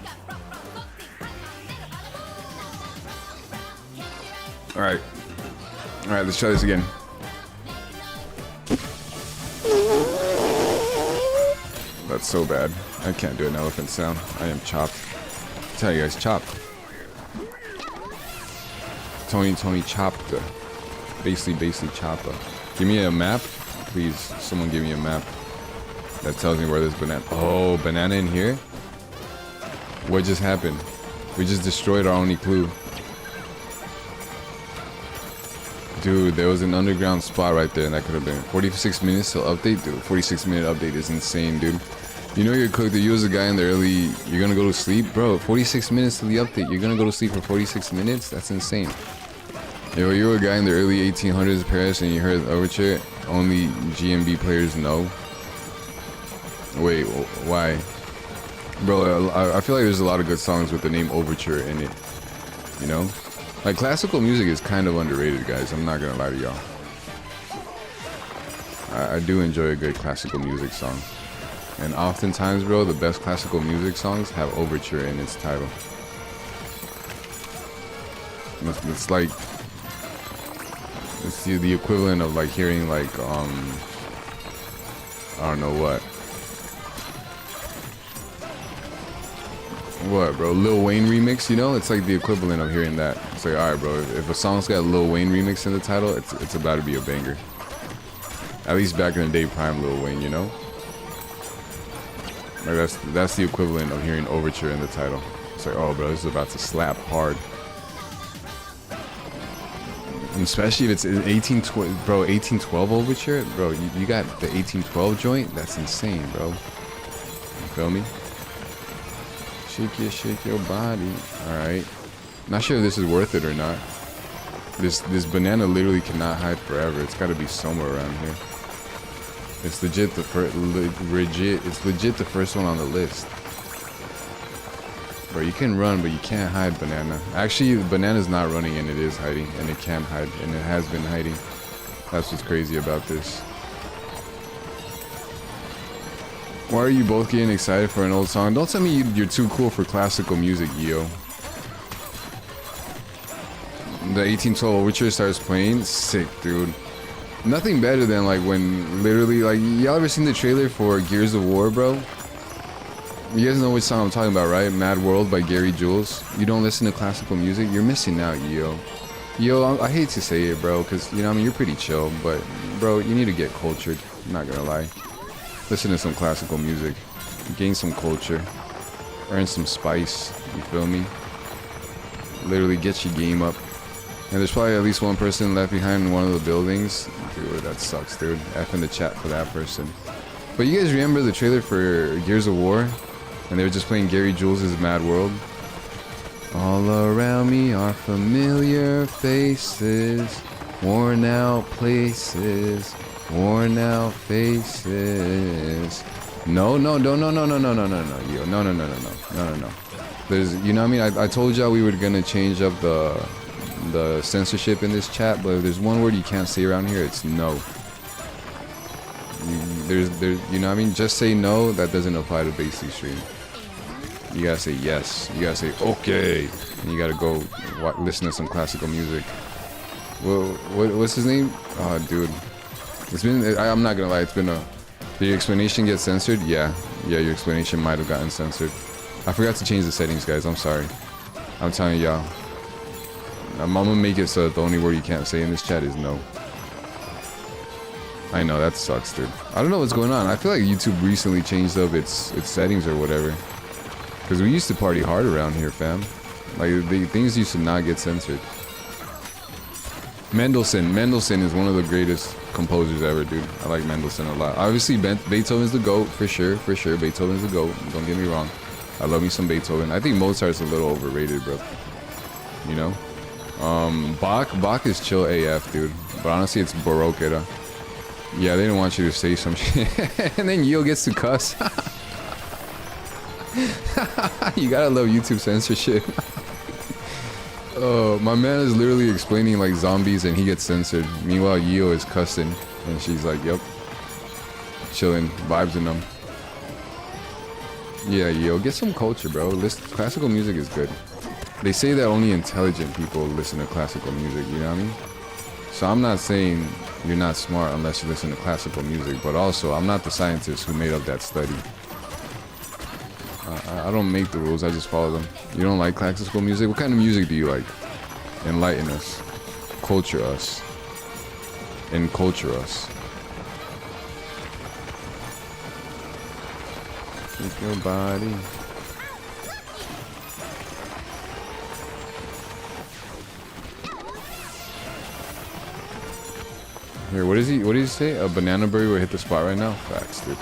Alright. Alright, let's try this again. That's so bad. I can't do an elephant sound. I am chopped. I tell you guys, chopped. Tony chopped. Basically chopper. Give me a map. Please, someone give me a map that tells me where this banana... Oh, banana in here? What just happened? We just destroyed our only clue. Dude, there was an underground spot right there, and that could have been 46 minutes till update. Dude, 46-minute update is insane, dude. You know you're cooked. You was a guy in the early... You're gonna go to sleep? Bro, 46 minutes to the update. You're gonna go to sleep for 46 minutes? That's insane. Yo, you were a guy in the early 1800s Paris, and you heard Overture. Only GMB players know. Wait, why? Bro, I feel like there's a lot of good songs with the name Overture in it. You know? Like, classical music is kind of underrated, guys. I'm not gonna lie to y'all. I do enjoy a good classical music song. And oftentimes, bro, the best classical music songs have Overture in its title. It's like... It's the equivalent of, like, hearing, like, I don't know what. What, bro? Lil Wayne remix, you know? It's like the equivalent of hearing that. It's like, alright, bro, if a song's got Lil Wayne remix in the title, it's about to be a banger. At least back in the day, prime Lil Wayne, you know? Like, that's the equivalent of hearing Overture in the title. It's like, oh, bro, this is about to slap hard. And especially if it's 1812, bro, 1812 Overture, bro, you got the 1812 joint? That's insane, bro. You feel me? Shake your body. Alright. Not sure if this is worth it or not. This banana literally cannot hide forever. It's gotta be somewhere around here. It's legit the first the first one on the list. Bro, you can run, but you can't hide banana. Actually, the banana's not running and it is hiding. And it can hide. And it has been hiding. That's what's crazy about this. Why are you both getting excited for an old song? Don't tell me you're too cool for classical music, yo. The 1812 Overture starts playing. Sick, dude. Nothing better than like when literally like y'all ever seen the trailer for Gears of War, bro? You guys know which song I'm talking about, right? Mad World by Gary Jules. You don't listen to classical music? You're missing out, yo. Yo, I hate to say it, bro, because, you know, I mean, you're pretty chill, but, bro, you need to get cultured. I'm not gonna lie. Listen to some classical music. Gain some culture. Earn some spice. You feel me? Literally get your game up. And there's probably at least one person left behind in one of the buildings. Dude, that sucks, dude. F in the chat for that person. But you guys remember the trailer for Gears of War? And they were just playing Gary Jules' Mad World? All around me are familiar faces, worn out places, worn out faces. No, yo, no. There's, you know what I mean? I told y'all we were gonna change up the the censorship in this chat, but if there's one word you can't say around here, it's no. You know what I mean? Just say no. That doesn't apply to Basically Stream. You gotta say yes. You gotta say okay. And you gotta go listen to some classical music. Well, what's his name? Oh, dude. It's been. I'm not gonna lie. It's been a. Did your explanation get censored? Yeah. Your explanation might have gotten censored. I forgot to change the settings, guys. I'm sorry. I'm telling y'all. I'm gonna make it so the only word you can't say in this chat is no. I know, that sucks, dude. I don't know what's going on. I feel like YouTube recently changed up its settings or whatever. Because we used to party hard around here, fam. Like, things used to not get censored. Mendelssohn is one of the greatest composers ever, dude. I like Mendelssohn a lot. Obviously, Beethoven's the GOAT, for sure. Beethoven's the GOAT. Don't get me wrong. I love me some Beethoven. I think Mozart's a little overrated, bro. You know? Bach is chill AF, dude. But honestly, it's Baroque era. Yeah, they didn't want you to say some shit. And then Yo gets to cuss. You gotta love YouTube censorship. Oh, my man is literally explaining like zombies and he gets censored. Meanwhile, Yo is cussing. And she's like, yep. Chilling, vibes in them. Yeah, Yo, get some culture, bro. Classical music is good. They say that only intelligent people listen to classical music, you know what I mean? So I'm not saying you're not smart unless you listen to classical music, but also I'm not the scientist who made up that study. I don't make the rules, I just follow them. You don't like classical music? What kind of music do you like? Enlighten us. Culture us. Enculture us. Keep your body. Here, what did he say? A banana berry will hit the spot right now? Facts, dude.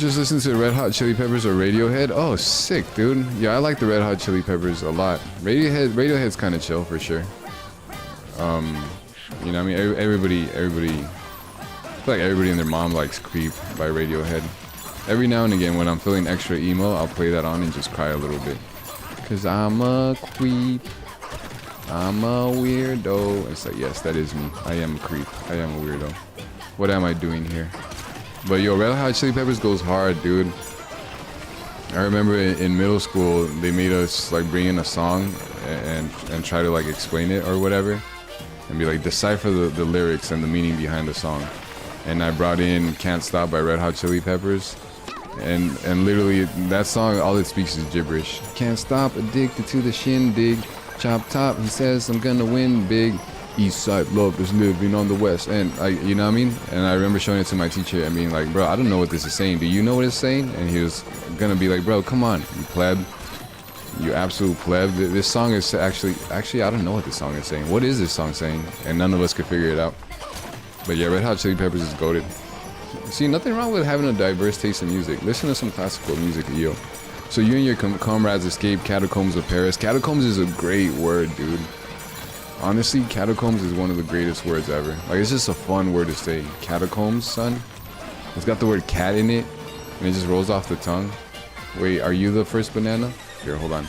Just listen to the Red Hot Chili Peppers or Radiohead. Oh, sick, dude. Yeah, I like the Red Hot Chili Peppers a lot. Radiohead's kind of chill for sure. You know what I mean? Everybody, I feel like everybody and their mom likes Creep by Radiohead. Every now and again when I'm feeling extra emo, I'll play that on and just cry a little bit. Cause I'm a creep. I'm a weirdo. It's like, yes, that is me. I am a creep. I am a weirdo. What am I doing here? But yo, Red Hot Chili Peppers goes hard, dude. I remember in middle school, they made us like bring in a song and try to like explain it or whatever. And be like, decipher the lyrics and the meaning behind the song. And I brought in Can't Stop by Red Hot Chili Peppers. And literally, that song, all it speaks is gibberish. Can't stop, addicted to the shindig. Chop top, he says I'm gonna win big. East side love is living on the west. And you know what I mean? And I remember showing it to my teacher and being like, bro, I don't know what this is saying. Do you know what it's saying? And he was gonna be like, bro, come on, you pleb. You absolute pleb. This song is actually, I don't know what this song is saying. What is this song saying? And none of us could figure it out. But yeah, Red Hot Chili Peppers is goated. See, nothing wrong with having a diverse taste in music. Listen to some classical music, yo. So you and your comrades escaped Catacombs of Paris. Catacombs is a great word, dude. Honestly, catacombs is one of the greatest words ever. Like, it's just a fun word to say. Catacombs, son. It's got the word cat in it, and it just rolls off the tongue. Wait, are you the first banana? Here, hold on.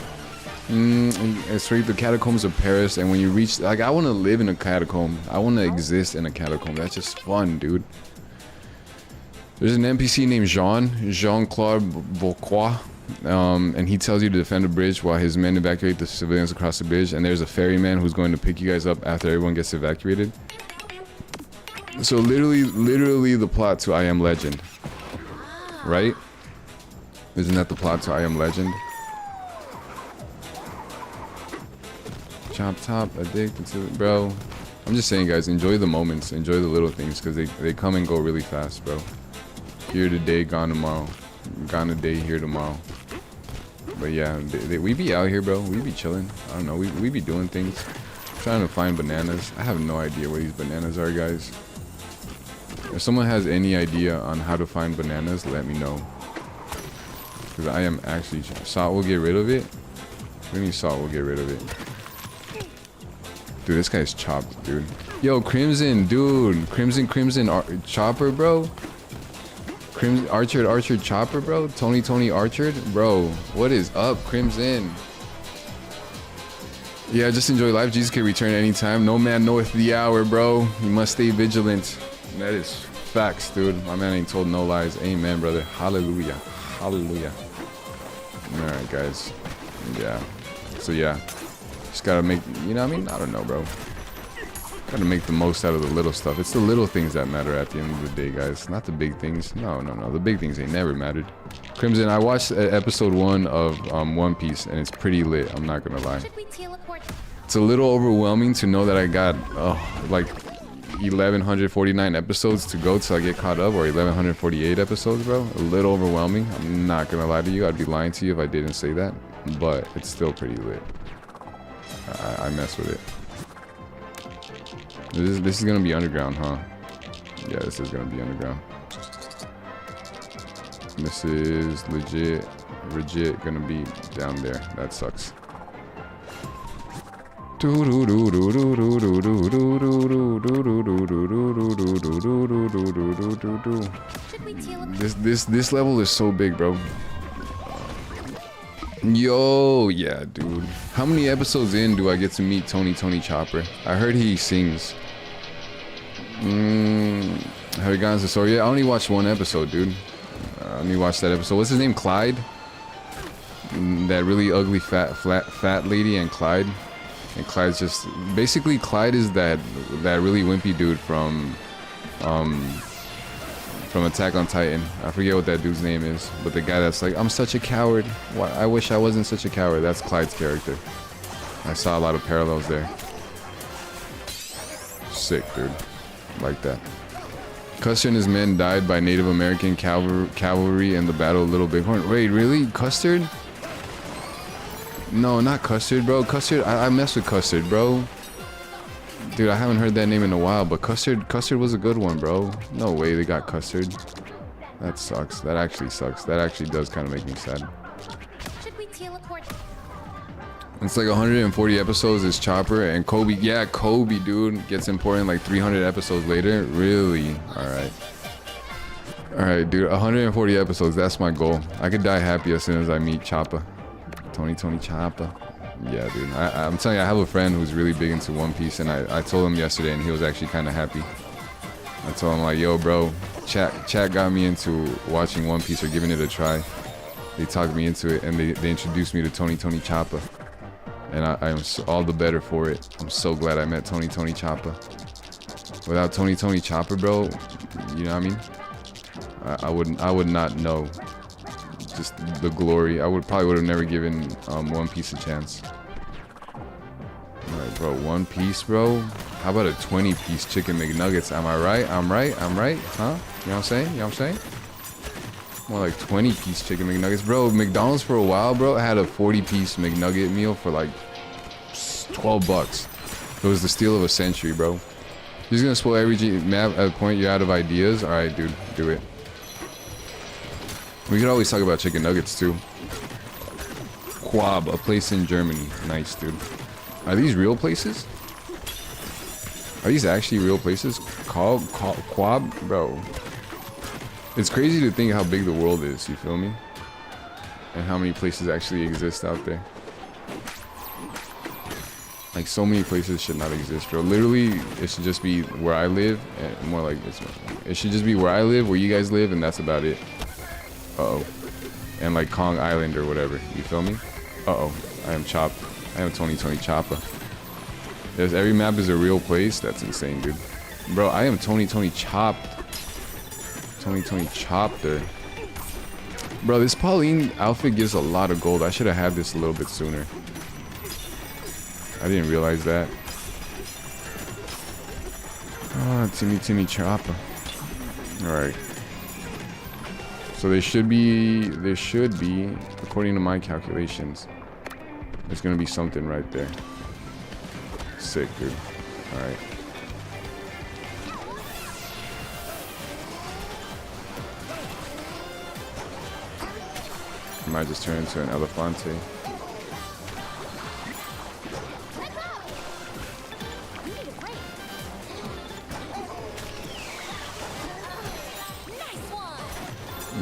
It's right, the Catacombs of Paris, and when you reach, like, I want to live in a catacomb. I want to exist in a catacomb. That's just fun, dude. There's an NPC named Jean-Claude Vauquois. And he tells you to defend a bridge while his men evacuate the civilians across the bridge. And there's a ferryman who's going to pick you guys up after everyone gets evacuated. So literally the plot to I Am Legend. Right? Isn't that the plot to I Am Legend? Chop top, addicted to it, bro. I'm just saying, guys, enjoy the moments. Enjoy the little things, because they come and go really fast, bro. Here today, gone tomorrow. Gone today, here tomorrow. But yeah, we be out here, bro. We be chilling. I don't know. We be doing things. Trying to find bananas. I have no idea where these bananas are, guys. If someone has any idea on how to find bananas, let me know. Because I am actually... Salt will get rid of it? What do you mean salt will get rid of it? Dude, this guy's chopped, dude. Yo, Crimson, dude. Crimson Chopper, bro. Crimson Archer Chopper, bro. Tony Archer, bro. What is up, Crimson? Yeah, just enjoy life. Jesus can return anytime. No man knoweth the hour, bro. You must stay vigilant. That is facts, dude. My man ain't told no lies. Amen, brother. Hallelujah. Hallelujah. Alright, guys. Yeah. So, yeah. Just gotta make, you know what I mean? I don't know, bro. Gotta make the most out of the little stuff. It's the little things that matter at the end of the day, guys. Not the big things. No. The big things ain't never mattered. Crimson, I watched episode 1 of One Piece, and it's pretty lit. I'm not gonna lie. Should we teleport? It's a little overwhelming to know that I got like 1,149 episodes to go till I get caught up, or 1,148 episodes, bro. A little overwhelming. I'm not gonna lie to you. I'd be lying to you if I didn't say that. But it's still pretty lit. I mess with it. This is gonna be underground, huh? Yeah, this is gonna be underground. This is legit gonna be down there. That sucks. Should we teleport? This level is so big, bro. Yo, yeah, dude. How many episodes in do I get to meet Tony Chopper? I heard he sings. Have you gotten to the story yet? I only watched one episode, dude. Let me watch that episode. What's his name? Clyde? That really ugly fat lady and Clyde. And Clyde's just basically Clyde is that really wimpy dude from Attack on Titan. I forget what that dude's name is, but the guy that's like, I'm such a coward. Why, I wish I wasn't such a coward. That's Clyde's character. I saw a lot of parallels there. Sick, dude. Like that. Custer and his men died by Native American cavalry in the Battle of Little Bighorn. Wait, really? Custard? No, not Custard, bro. Custard, I mess with Custard, bro. Dude, I haven't heard that name in a while, but Custard was a good one, bro. No way they got Custard. That sucks. That actually sucks. That actually does kind of make me sad. Should we teleport? It's like 140 episodes is Chopper and Kobe. Yeah, Kobe, dude, gets important like 300 episodes later. Really? Alright. Alright, dude, 140 episodes. That's my goal. I could die happy as soon as I meet Chopper. Tony Chopper. Yeah, dude. I'm telling you, I have a friend who's really big into One Piece, and I told him yesterday, and he was actually kind of happy. I told him, like, yo, bro, chat got me into watching One Piece or giving it a try. They talked me into it, and they introduced me to Tony Chopper. And I am all the better for it. I'm so glad I met Tony Chopper. Without Tony Chopper, bro, you know what I mean? I would not know just the glory. I probably would have never given One Piece a chance. Alright, bro, One Piece, bro. How about a 20-piece chicken McNuggets? Am I right? I'm right? Huh? You know what I'm saying? You know what I'm saying? More like 20-piece chicken McNuggets. Bro, McDonald's for a while, bro, had a 40-piece McNugget meal for like $12. It was the steal of a century, bro. You're just gonna spoil every map at a point you're out of ideas? Alright, dude, do it. We could always talk about chicken nuggets too. Quab, a place in Germany. Nice, dude. Are these real places? Are these actually real places? Quab? Bro. It's crazy to think how big the world is, you feel me? And how many places actually exist out there. Like, so many places should not exist, bro. Literally, it should just be where I live, and more like this one. It should just be where I live, where you guys live, and that's about it. Uh-oh. And like Kong Island or whatever. You feel me? Uh-oh. I am Chop. I am Tony Chopper. If every map is a real place, that's insane, dude. Bro, I am Tony Chopped. Tony Chopper. Bro, this Pauline outfit gives a lot of gold. I should have had this a little bit sooner. I didn't realize that. Ah, Timmy Chopper. Alright. So there should be, according to my calculations, there's gonna be something right there. Sick, dude. Alright. I might just turn into an Elefante.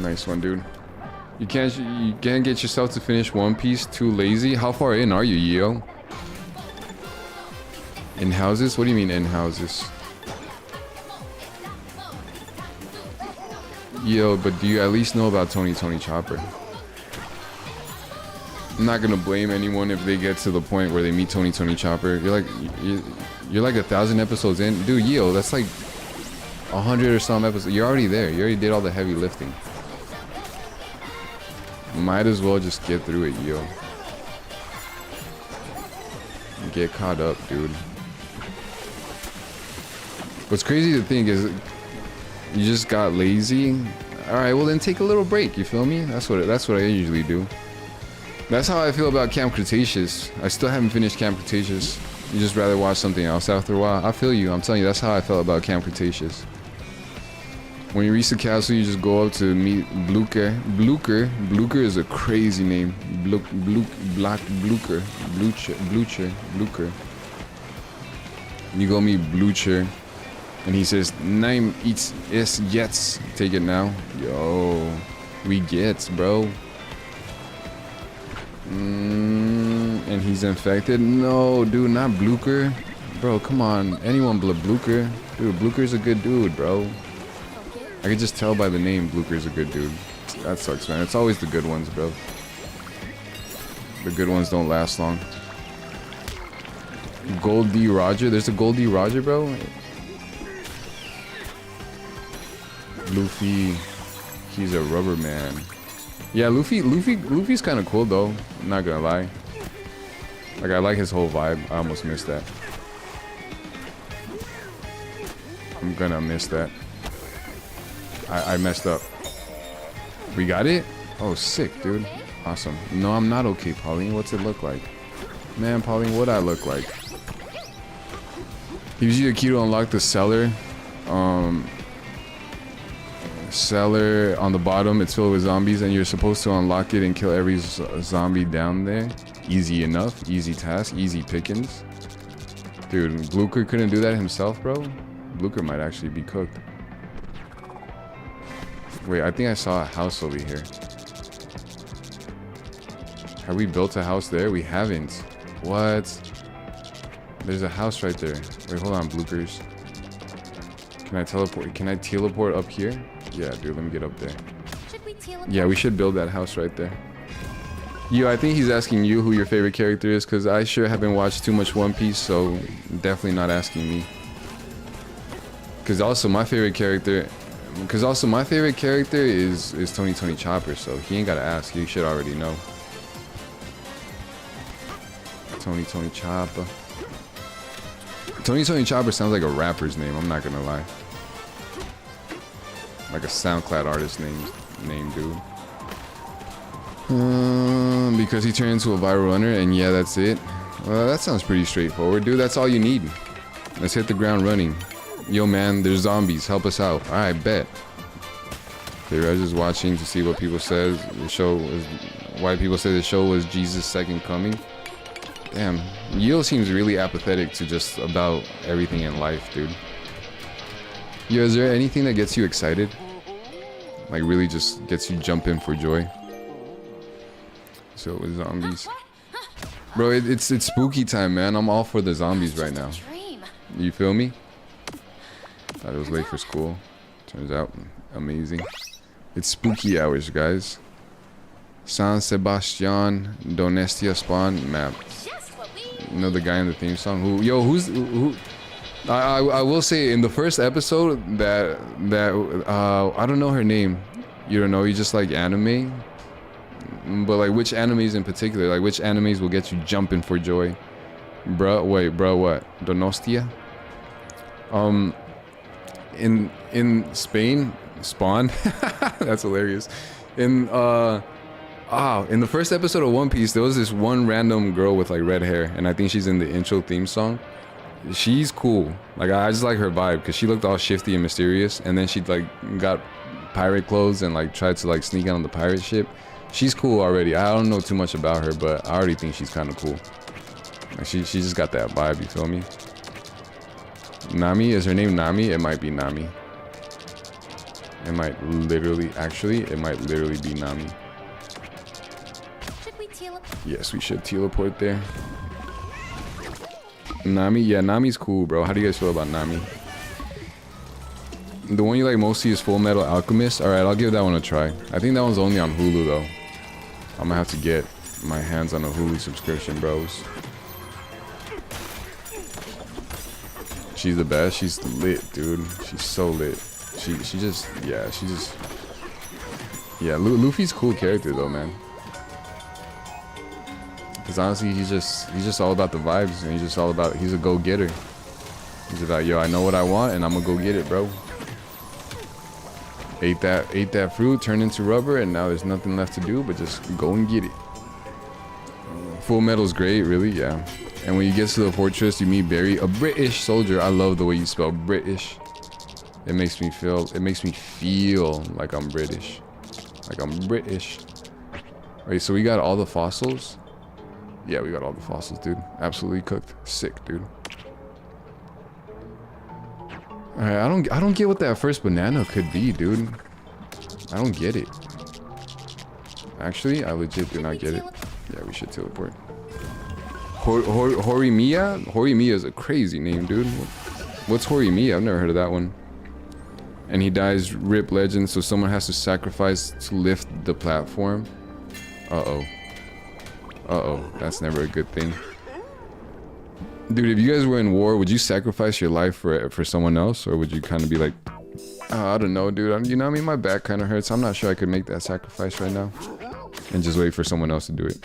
Nice one, dude. You can't get yourself to finish One Piece too lazy. How far in are you, Yo? In houses? What do you mean in houses? Yo, but do you at least know about Tony Chopper? I'm not gonna blame anyone if they get to the point where they meet Tony Chopper. You're like 1,000 episodes in, dude. Yo, that's like 100 or some episodes. You're already there. You already did all the heavy lifting. Might as well just get through it, yo. Get caught up, dude. What's crazy to think is you just got lazy. All right, well then take a little break. You feel me? That's what I usually do. That's how I feel about Camp Cretaceous. I still haven't finished Camp Cretaceous. You just rather watch something else after a while. I feel you. I'm telling you, that's how I felt about Camp Cretaceous. When you reach the castle, you just go up to meet Blucher. Blucher is a crazy name. Blucher. You go meet Blucher, and he says, "Name is jetzt." Take it now. Yo, we gets, bro. And he's infected. No, dude, not Blucher. Bro, come on. Anyone but Blucher. Dude, Blucher's a good dude, bro. I could just tell by the name Blucher's a good dude. That sucks, man. It's always the good ones, bro. The good ones don't last long. Gold D. Roger? There's a Gold D. Roger, bro? Luffy. He's a rubber man. Yeah, Luffy's kind of cool, though. I'm not gonna lie. Like, I like his whole vibe. I almost missed that. I'm gonna miss that. I messed up. We got it? Oh, sick, dude. Awesome. No, I'm not okay, Pauline. What's it look like? Man, Pauline, what I look like? Gives you the key to unlock the cellar. Cellar on the bottom. It's filled with zombies, and you're supposed to unlock it and kill every zombie down there. Easy enough. Easy task. Easy pickings. Dude, Blucher couldn't do that himself, bro? Blucher might actually be cooked. Wait, I think I saw a house over here. Have we built a house there? We haven't. What? There's a house right there. Wait, hold on, Bluchers. Can I teleport? Can I teleport up here? Yeah, dude, let me get up there. Should we teleport? Yeah, we should build that house right there. Yo, I think he's asking you who your favorite character is, because I sure haven't watched too much One Piece, so definitely not asking me. Because also my favorite character is Tony Chopper, so he ain't gotta ask. You should already know. Tony Chopper. Tony Chopper sounds like a rapper's name. I'm not gonna lie. Like a SoundCloud artist name, dude. Because he turned into a viral runner, and yeah, that's it. Well, that sounds pretty straightforward, dude. That's all you need. Let's hit the ground running. Yo, man, there's zombies. Help us out. All right, bet. Okay, I was just watching to see what people says. The show was why people say the show was Jesus' second coming. Damn, Yeo seems really apathetic to just about everything in life, dude. Yo, is there anything that gets you excited? Like really just gets you jumping for joy? So with zombies. Bro, it's spooky time, man. I'm all for the zombies right now. You feel me? Thought it was late for school. Turns out, amazing. It's spooky hours, guys. San Sebastian Donestia spawn map. You know the guy in the theme song? Who? I will say in the first episode that I don't know her name. You don't know? You just like anime. But like which animes in particular? Like which animes will get you jumping for joy? Bruh, wait, bruh, what? Donostia? In Spain, Spawn. That's hilarious. In the first episode of One Piece, there was this one random girl with like red hair, and I think she's in the intro theme song. She's cool. Like I just like her vibe because she looked all shifty and mysterious, and then she like got pirate clothes and like tried to like sneak out on the pirate ship. She's cool already. I don't know too much about her, but I already think she's kind of cool. Like she just got that vibe. You feel me? Nami, is her name Nami? It might be Nami. It might literally be Nami. Should we teleport? Yes, we should teleport there. Nami? Yeah, Nami's cool, bro. How do you guys feel about Nami? The one you like mostly is Full Metal Alchemist. Alright, I'll give that one a try. I think that one's only on Hulu, though. I'm gonna have to get my hands on a Hulu subscription, bros. She's the best. She's lit, dude. She's so lit. She just, yeah, yeah, Luffy's a cool character, though, man. Because honestly, he's just all about the vibes, and he's a go-getter. He's about, yo, I know what I want, and I'm gonna go get it, bro. Ate that fruit, turned into rubber, and now there's nothing left to do but just go and get it. Full Metal's great, really, yeah. And when you get to the fortress, you meet Barry, a British soldier. I love the way you spell British. It makes me feel like I'm British. Like I'm British. Wait, so we got all the fossils? Yeah, we got all the fossils, dude. Absolutely cooked. Sick, dude. Alright, I don't get what that first banana could be, dude. I don't get it. Actually, I legit do not get it. Yeah, we should teleport. Horimiya? Horimiya is a crazy name, dude. What's Horimiya? I've never heard of that one. And he dies, rip legend, so someone has to sacrifice to lift the platform. Uh-oh. Uh-oh, that's never a good thing. Dude, if you guys were in war, would you sacrifice your life for someone else? Or would you kind of be like, oh, I don't know, dude. You know what I mean? My back kind of hurts. I'm not sure I could make that sacrifice right now. And just wait for someone else to do it.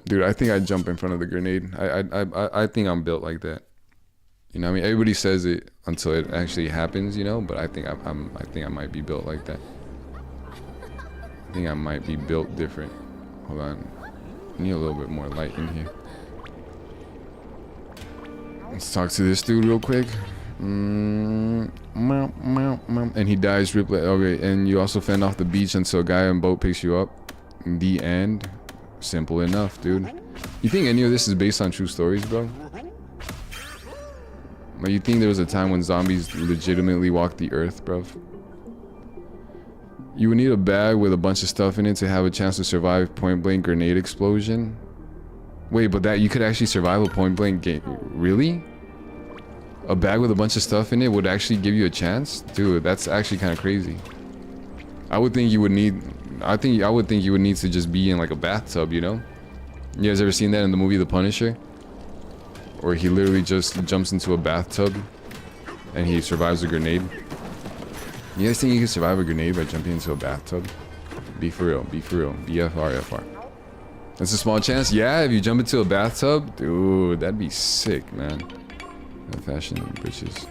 Dude, I think I'd jump in front of the grenade. I think I'm built like that. You know what I mean? Everybody says it until it actually happens, you know? But I think I might be built like that. I think I might be built different. Hold on. I need a little bit more light in here. Let's talk to this dude real quick. And he dies. Okay, and you also fend off the beach until a guy on boat picks you up. The end. Simple enough, dude. You think any of this is based on true stories, bro? Like, you think there was a time when zombies legitimately walked the earth, bro? You would need a bag with a bunch of stuff in it to have a chance to survive point blank grenade explosion. Wait, but that you could actually survive a point blank game? Really? A bag with a bunch of stuff in it would actually give you a chance? Dude, that's actually kind of crazy. I would think you would need to just be in like a bathtub, you know? You guys ever seen that in the movie The Punisher? Where he literally just jumps into a bathtub and he survives a grenade. You guys think you can survive a grenade by jumping into a bathtub? Be for real, be for real. BFR. That's a small chance. Yeah, if you jump into a bathtub, dude, that'd be sick, man. Fashion bitches.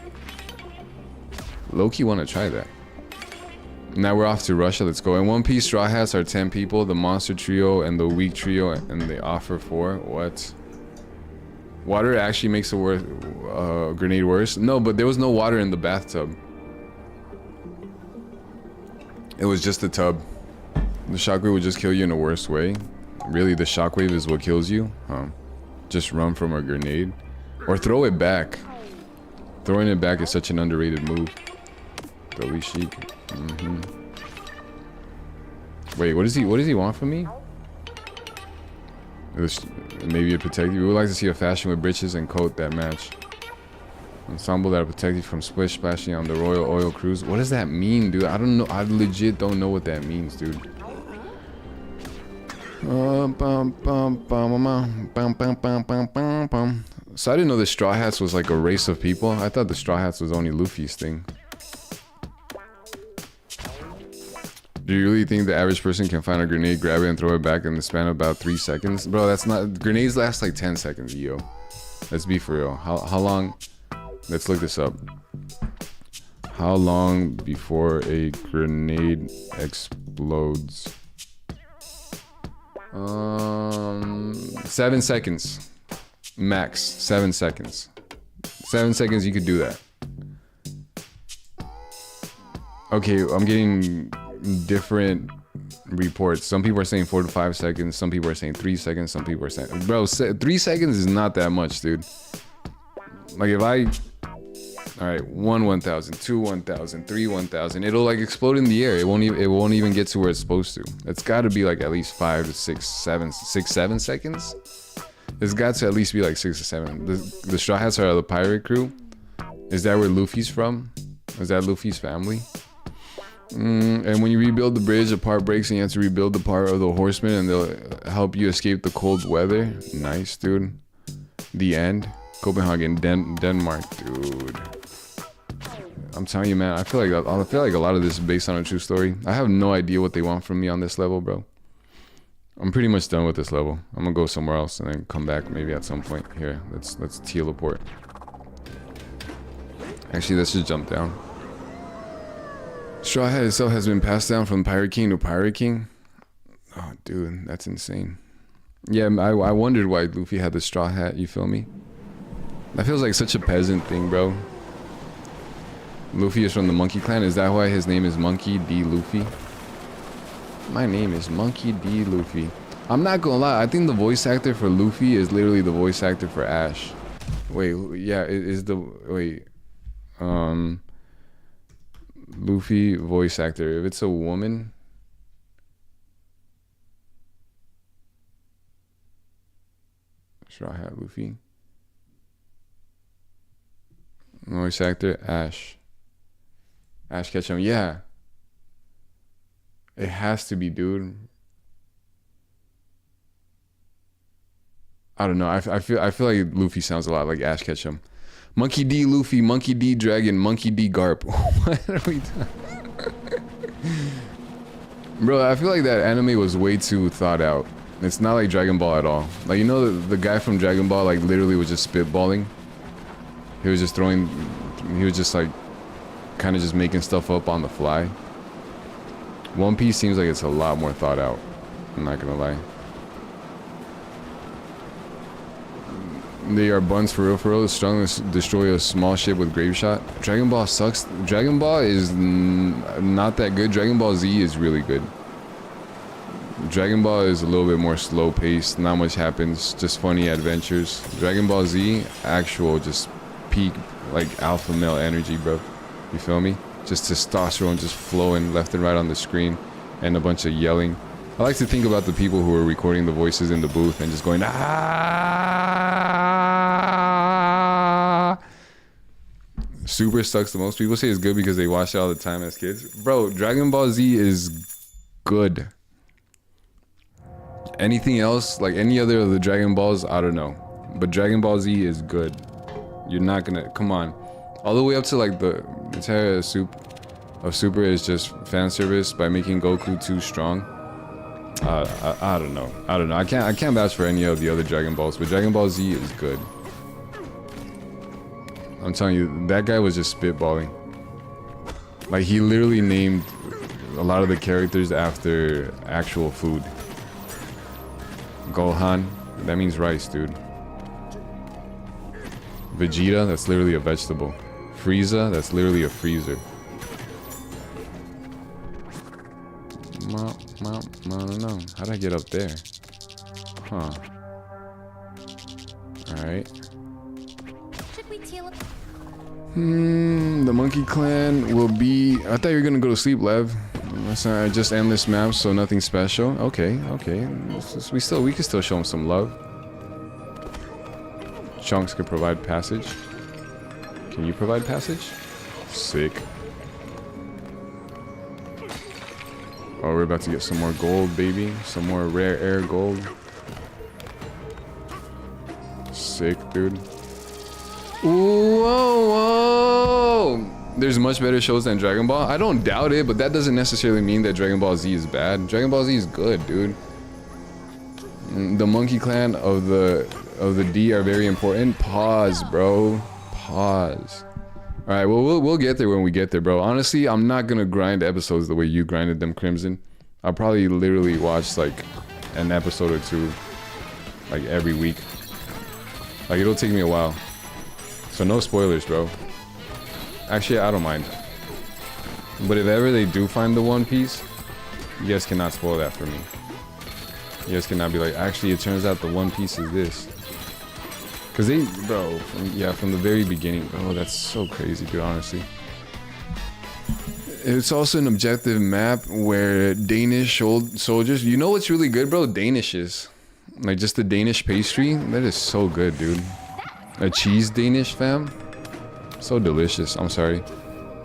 Low-key want to try that. Now we're off to Russia. Let's go. In One Piece, Straw Hats are 10 people. The Monster Trio and the Weak Trio, and they offer 4. What? Water actually makes a grenade worse? No, but there was no water in the bathtub. It was just a tub. The shockwave would just kill you in a worse way. Really, the shockwave is what kills you? Huh. Just run from a grenade. Or throw it back. Throwing it back is such an underrated move. Billy Sheik. Wait, what does he want from me? Maybe a protect you. We would like to see a fashion with breeches and coat that match. Ensemble that'll protect you from splish splashing on the Royal Oil Cruise. What does that mean, dude? I don't know. I legit don't know what that means, dude. So I didn't know the Straw Hats was like a race of people. I thought the Straw Hats was only Luffy's thing. Do you really think the average person can find a grenade, grab it, and throw it back in the span of about 3 seconds? Bro, that's not... Grenades last like 10 seconds, yo. Let's be for real. How long... Let's look this up. How long before a grenade explodes? 7 seconds. Max. 7 seconds. 7 seconds, you could do that. Okay, I'm getting different reports. Some people are saying 4 to 5 seconds. Some people are saying 3 seconds. Some people are saying... Bro, 3 seconds is not that much, dude. Like, if I... Alright, 1,000, 2 1,000, 3 1,000. It'll like explode in the air. It won't even get to where it's supposed to. It's got to be like at least 5 to 6, 7 seconds. It's got to at least be like 6 or 7. The Straw Hats are the pirate crew. Is that where Luffy's from? Is that Luffy's family? And when you rebuild the bridge, a part breaks and you have to rebuild the part of the horsemen and they'll help you escape the cold weather. Nice, dude. The end. Copenhagen, Denmark, dude. I'm telling you, man, I feel like a lot of this is based on a true story. I have no idea what they want from me on this level, bro. I'm pretty much done with this level. I'm gonna go somewhere else and then come back maybe at some point. Here, let's teleport. Actually, let's just jump down. Straw Hat itself has been passed down from Pirate King to Pirate King. Oh, dude, that's insane. Yeah, I wondered why Luffy had the straw hat, you feel me? That feels like such a peasant thing, bro. Luffy is from the Monkey Clan. Is that why his name is Monkey D. Luffy? My name is Monkey D. Luffy. I'm not gonna lie, I think the voice actor for Luffy is literally the voice actor for Ash. Wait, yeah, Luffy voice actor. If it's a woman... Straw Hat Luffy. Voice actor Ash. Ash Ketchum. Yeah. It has to be, dude. I don't know. I feel like Luffy sounds a lot like Ash Ketchum. Monkey D Luffy, Monkey D Dragon, Monkey D Garp. What are we doing? Bro, I feel like that anime was way too thought out. It's not like Dragon Ball at all. Like, you know, the guy from Dragon Ball, like, literally was just spitballing. He was just throwing... He was just, like, kind of just making stuff up on the fly. One Piece seems like it's a lot more thought out. I'm not gonna lie. They are buns for real. Strong to destroy a small ship with grave shot. Dragon Ball sucks. Dragon Ball is not that good. Dragon Ball Z is really good. Dragon Ball is a little bit more slow paced. Not much happens. Just funny adventures. Dragon Ball Z, actual just peak like alpha male energy, bro. You feel me? Just testosterone just flowing left and right on the screen, and a bunch of yelling. I like to think about the people who are recording the voices in the booth and just going ah. Super sucks to most people. Say it's good because they watch it all the time as kids. Bro, Dragon Ball Z is good. Anything else, like any other of the Dragon Balls, I don't know. But Dragon Ball Z is good. You're not gonna, come on. All the way up to like the entire soup of Super is just fan service by making Goku too strong. I don't know. I can't vouch for any of the other Dragon Balls, but Dragon Ball Z is good. I'm telling you, that guy was just spitballing. Like, he literally named a lot of the characters after actual food. Gohan, that means rice, dude. Vegeta, that's literally a vegetable. Frieza, that's literally a freezer. I don't know. How'd I get up there? Huh. Alright. Should we teleport? The Monkey Clan will be... I thought you were gonna go to sleep, Lev. That's not just endless maps, so nothing special. Okay. We can still show him some love. Chunks can provide passage. Can you provide passage? Sick. Oh, we're about to get some more gold, baby. Some more rare air gold. Sick, dude. Whoa! There's much better shows than Dragon Ball. I don't doubt it, but that doesn't necessarily mean that Dragon Ball Z is bad. Dragon Ball Z is good, dude. The Monkey Clan of the D are very important. Pause, bro. Pause. All right, well, we'll get there when we get there, bro. Honestly, I'm not gonna grind episodes the way you grinded them, Crimson. I'll probably literally watch like an episode or two, like every week. Like, it'll take me a while. So no spoilers, bro. Actually, I don't mind. But if ever they do find the One Piece, you guys cannot spoil that for me. You guys cannot be like, actually, it turns out the One Piece is this. Cause they, bro, from the very beginning, bro, that's so crazy, dude, honestly. It's also an objective map where Danish soldiers, you know what's really good, bro? Danishes. Like just the Danish pastry, that is so good, dude. A cheese Danish, fam. So delicious. I'm sorry.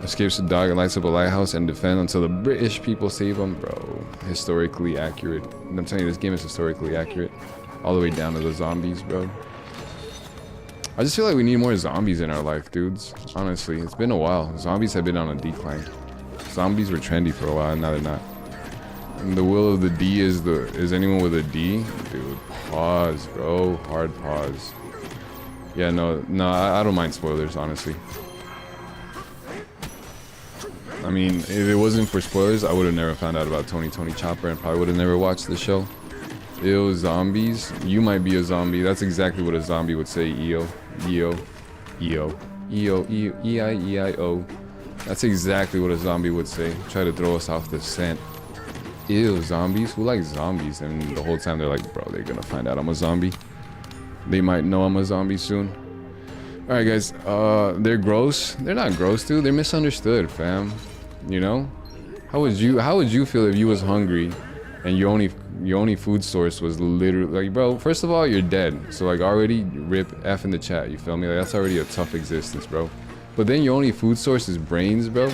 Escapes the dog and lights up a lighthouse and defend until the British people save him. Bro, historically accurate. I'm telling you, this game is historically accurate. All the way down to the zombies, bro. I just feel like we need more zombies in our life, dudes. Honestly, it's been a while. Zombies have been on a decline. Zombies were trendy for a while, and now they're not. And the will of the D is anyone with a D? Dude, pause, bro. Hard pause. Yeah, no, I don't mind spoilers, honestly. I mean, if it wasn't for spoilers, I would have never found out about Tony Chopper and probably would have never watched the show. Ew, zombies. You might be a zombie. That's exactly what a zombie would say. EO. EO. EO. EO. EO. E-I-E-I-O. That's exactly what a zombie would say. Try to throw us off the scent. Ew, zombies? Who likes zombies? And the whole time they're like, bro, they're gonna find out I'm a zombie. They might know I'm a zombie soon. Alright, guys. They're gross. They're not gross, dude. They're misunderstood, fam. You know? How would you feel if you was hungry and your only food source was literally like, bro, first of all, you're dead. So like already rip F in the chat, you feel me? Like that's already a tough existence, bro. But then your only food source is brains, bro.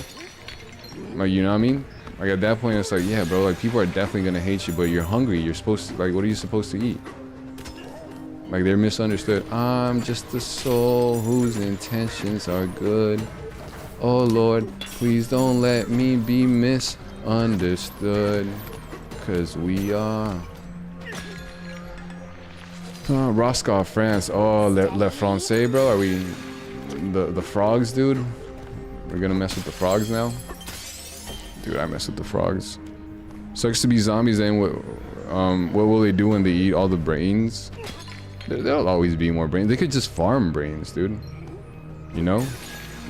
Like, you know what I mean? Like at that point it's like, yeah, bro, like people are definitely gonna hate you, but you're hungry. You're supposed to, like, what are you supposed to eat? Like they're misunderstood. I'm just a soul whose intentions are good. Oh Lord, please don't let me be misunderstood. Cause we are. Roscoff, France. Oh, Le Francais, bro. Are we the frogs, dude? We're gonna mess with the frogs now? Dude, I mess with the frogs. Sucks to be zombies, and what will they do when they eat all the brains? There'll always be more brains. They could just farm brains, dude. You know?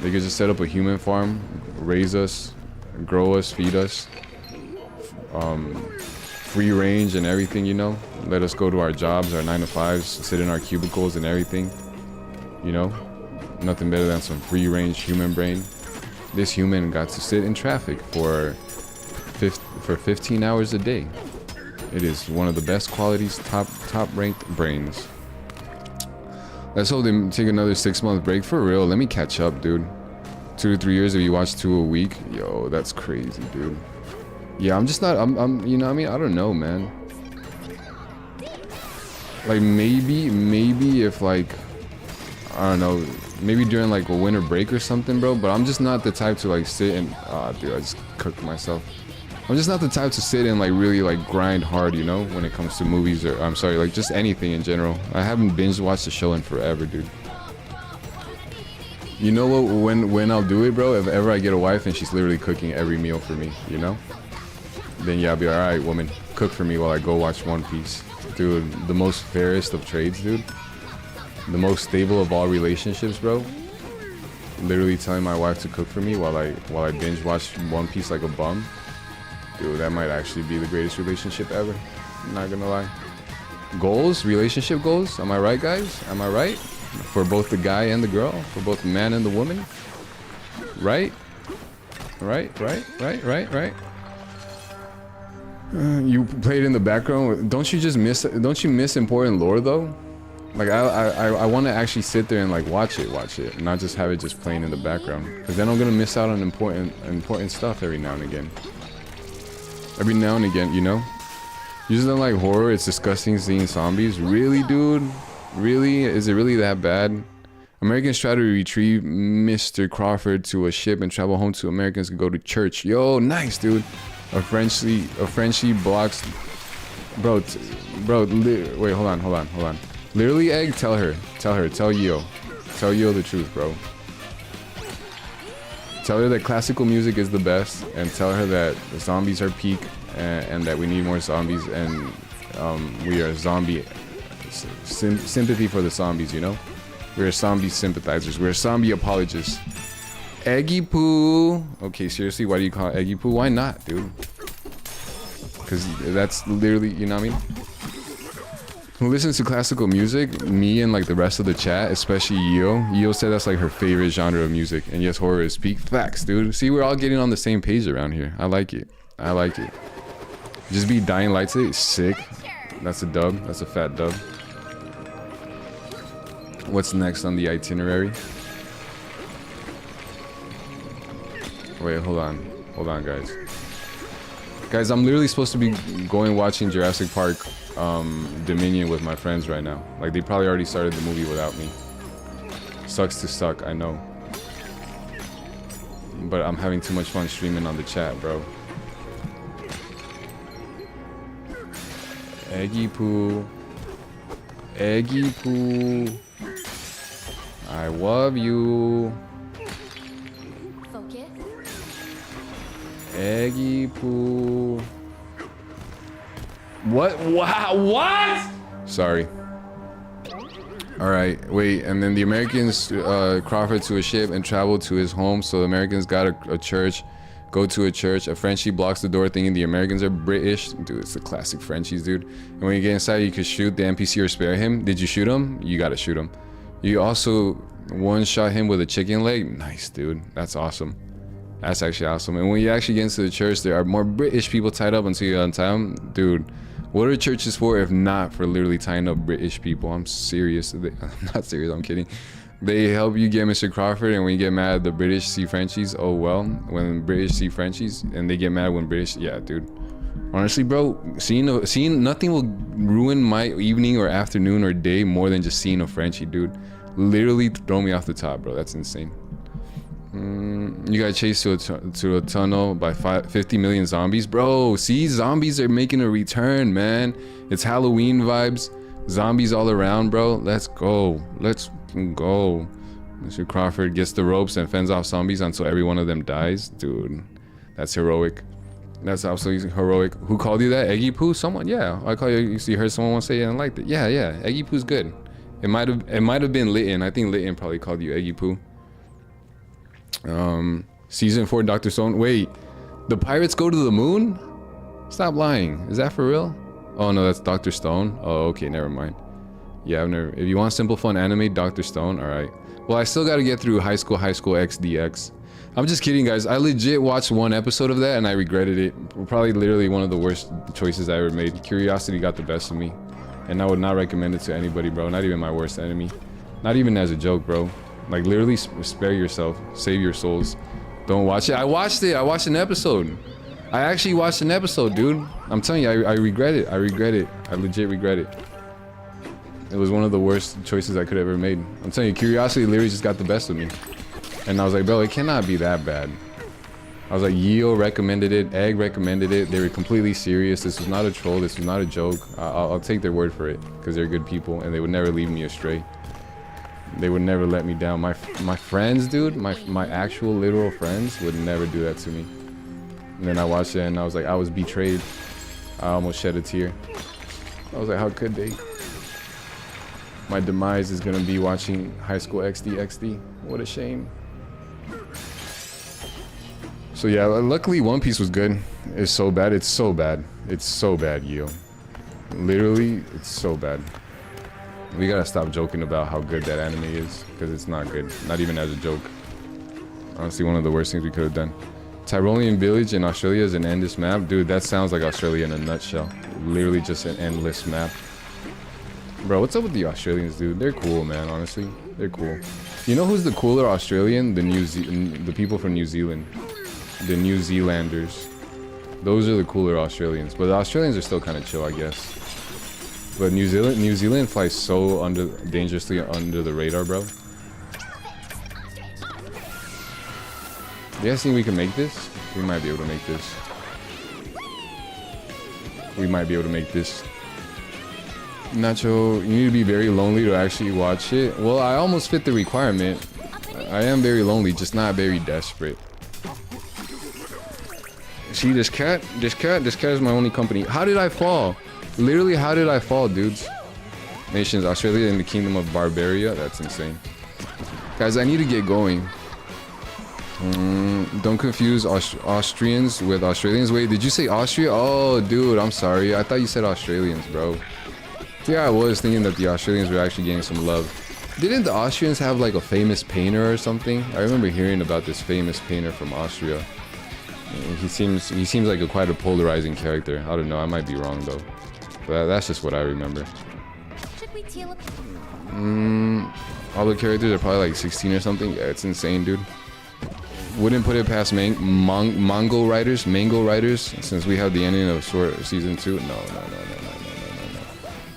They could just set up a human farm, raise us, grow us, feed us. Free range and everything, you know? Let us go to our jobs, our 9-to-5s, sit in our cubicles and everything. You know? Nothing better than some free range human brain. This human got to sit in traffic for 15 hours a day. It is one of the best qualities, top ranked brains. Let's hope they take another 6-month break for real. Let me catch up, dude. 2 to 3 years if you watch 2 a week. Yo, that's crazy, dude. Yeah, I'm just not, I'm you know what I mean? I don't know, man. Like maybe if like, I don't know, maybe during like a winter break or something, bro. But I'm just not the type to like sit and, dude, I just cooked myself. I'm just not the type to sit and like really like grind hard, you know, when it comes to movies or, I'm sorry, like just anything in general. I haven't binge watched the show in forever, dude. You know what, when I'll do it, bro, if ever I get a wife and she's literally cooking every meal for me, you know? Then yeah, I'll be like, alright, woman, cook for me while I go watch One Piece. Dude, the most fairest of trades, dude. The most stable of all relationships, bro. Literally telling my wife to cook for me while I binge watch One Piece like a bum. Dude, that might actually be the greatest relationship ever. I'm not gonna lie. Goals? Relationship goals? Am I right, guys? Am I right? For both the guy and the girl? For both the man and the woman? Right? Right? You played in the background. Don't you miss important lore though? Like I want to actually sit there and like watch it, not just have it just playing in the background. Because then I'm gonna miss out on important stuff every now and again. Every now and again, you know? Usually like horror, it's disgusting seeing zombies. Really, dude? Really? Is it really that bad? Americans try to retrieve Mr. Crawford to a ship and travel home to Americans can go to church. Yo, nice, dude. A Frenchie blocks. Bro, wait, hold on. Literally, Egg, tell Yo. Tell Yo the truth, bro. Tell her that classical music is the best, and tell her that the zombies are peak, and that we need more zombies, and we are zombie sympathy for the zombies, you know? We're zombie sympathizers. We're zombie apologists. Eggy Poo. Okay, seriously, why do you call it Eggy Poo? Why not, dude? Because that's literally, you know what I mean? Who listens to classical music? Me and like the rest of the chat, especially Yo. Yo said that's like her favorite genre of music. And yes, horror is peak. Facts, dude. See, we're all getting on the same page around here. I like it. Just be Dying Light today. Sick. That's a dub. That's a fat dub. What's next on the itinerary? Wait, hold on. Hold on, guys. Guys, I'm literally supposed to be going watching Jurassic Park Dominion with my friends right now. Like, they probably already started the movie without me. Sucks to suck, I know. But I'm having too much fun streaming on the chat, bro. Eggy poo. Eggy poo. I love you. Focus. Eggy poo. What? Wow, what? Sorry. Alright, wait, and then the Americans Crawford to a ship and travel to his home. So the Americans got a church, go to a church. A Frenchie blocks the door thinking the Americans are British. Dude, it's the classic Frenchies, dude. And when you get inside, you could shoot the NPC or spare him. Did you shoot him? You gotta shoot him. You also one-shot him with a chicken leg. Nice, dude. That's awesome. That's actually awesome. And when you actually get into the church, there are more British people tied up until you untie them. Dude, what are churches for if not for literally tying up British people? I'm serious. I'm not serious, I'm kidding. They help you get Mr. Crawford, and when you get mad at the British see Frenchies, oh well. When British see Frenchies, and they get mad when British, yeah, dude. Honestly, bro, seeing nothing will ruin my evening or afternoon or day more than just seeing a Frenchie, dude. Literally throw me off the top, bro. That's insane. You got chased to a tunnel by 50 million zombies, bro. See, zombies are making a return, man. It's Halloween vibes. Zombies all around, bro. Let's go. Let's go. Mr. Crawford gets the ropes and fends off zombies until every one of them dies. Dude, that's heroic. That's absolutely heroic. Who called you that? Eggy Poo? Someone? Yeah. I call you. You see, heard someone once say it and liked it. Yeah, yeah. Eggy Poo's good. It might have been Litton. I think Litton probably called you Eggy Poo. Season 4 Dr. Stone. Wait, the pirates go to the moon? Stop lying. Is that for real? Oh no, that's Dr. Stone. Oh, okay, never mind. Yeah, I've never. If you want simple fun anime, Dr. Stone. All right. Well, I still got to get through High School XDX. I'm just kidding, guys. I legit watched one episode of that and I regretted it. Probably literally one of the worst choices I ever made. Curiosity got the best of me, and I would not recommend it to anybody, bro. Not even my worst enemy. Not even as a joke, bro. Like, literally spare yourself. Save your souls. Don't watch it. I watched it. I watched an episode. I actually watched an episode, dude. I'm telling you, I regret it. I regret it. I legit regret it. It was one of the worst choices I could have ever made. I'm telling you, curiosity literally just got the best of me. And I was like, bro, it cannot be that bad. I was like, Yeo recommended it. Egg recommended it. They were completely serious. This was not a troll. This was not a joke. I'll take their word for it, because they're good people and they would never leave me astray. They would never let me down. My friends, dude, my actual literal friends would never do that to me. And then I watched it and I was like, I was betrayed. I almost shed a tear. I was like, how could they? My demise is gonna be watching High School XD. What a shame. So yeah, luckily One Piece was good. It's so bad. It's so bad. It's so bad, yo. Literally, it's so bad. We gotta stop joking about how good that anime is, because it's not good. Not even as a joke. Honestly, one of the worst things we could have done. Tyrolean Village in Australia is an endless map. Dude, that sounds like Australia in a nutshell. Literally just an endless map. Bro, what's up with the Australians, dude? They're cool, man, honestly. They're cool. You know who's the cooler Australian? The people from New Zealand. The New Zealanders. Those are the cooler Australians. But the Australians are still kind of chill, I guess. But New Zealand flies so dangerously under the radar, bro. You guys think we can make this? We might be able to make this. We might be able to make this. Nacho, you need to be very lonely to actually watch it. Well, I almost fit the requirement. I am very lonely, just not very desperate. See this cat? This cat is my only company. How did I fall? Literally, how did I fall, dudes? Nations, Australia and the Kingdom of Barbaria. That's insane. Guys, I need to get going. Don't confuse Austrians with Australians. Wait, did you say Austria? Oh, dude, I'm sorry. I thought you said Australians, bro. Yeah, I was thinking that the Australians were actually getting some love. Didn't the Austrians have like a famous painter or something? I remember hearing about this famous painter from Austria. He seems like quite a polarizing character. I don't know. I might be wrong though. That's just what I remember. Should we teal up? All the characters are probably like 16 or something. Yeah, it's insane, dude. Wouldn't put it past Mango writers, since we have the ending of season 2. No.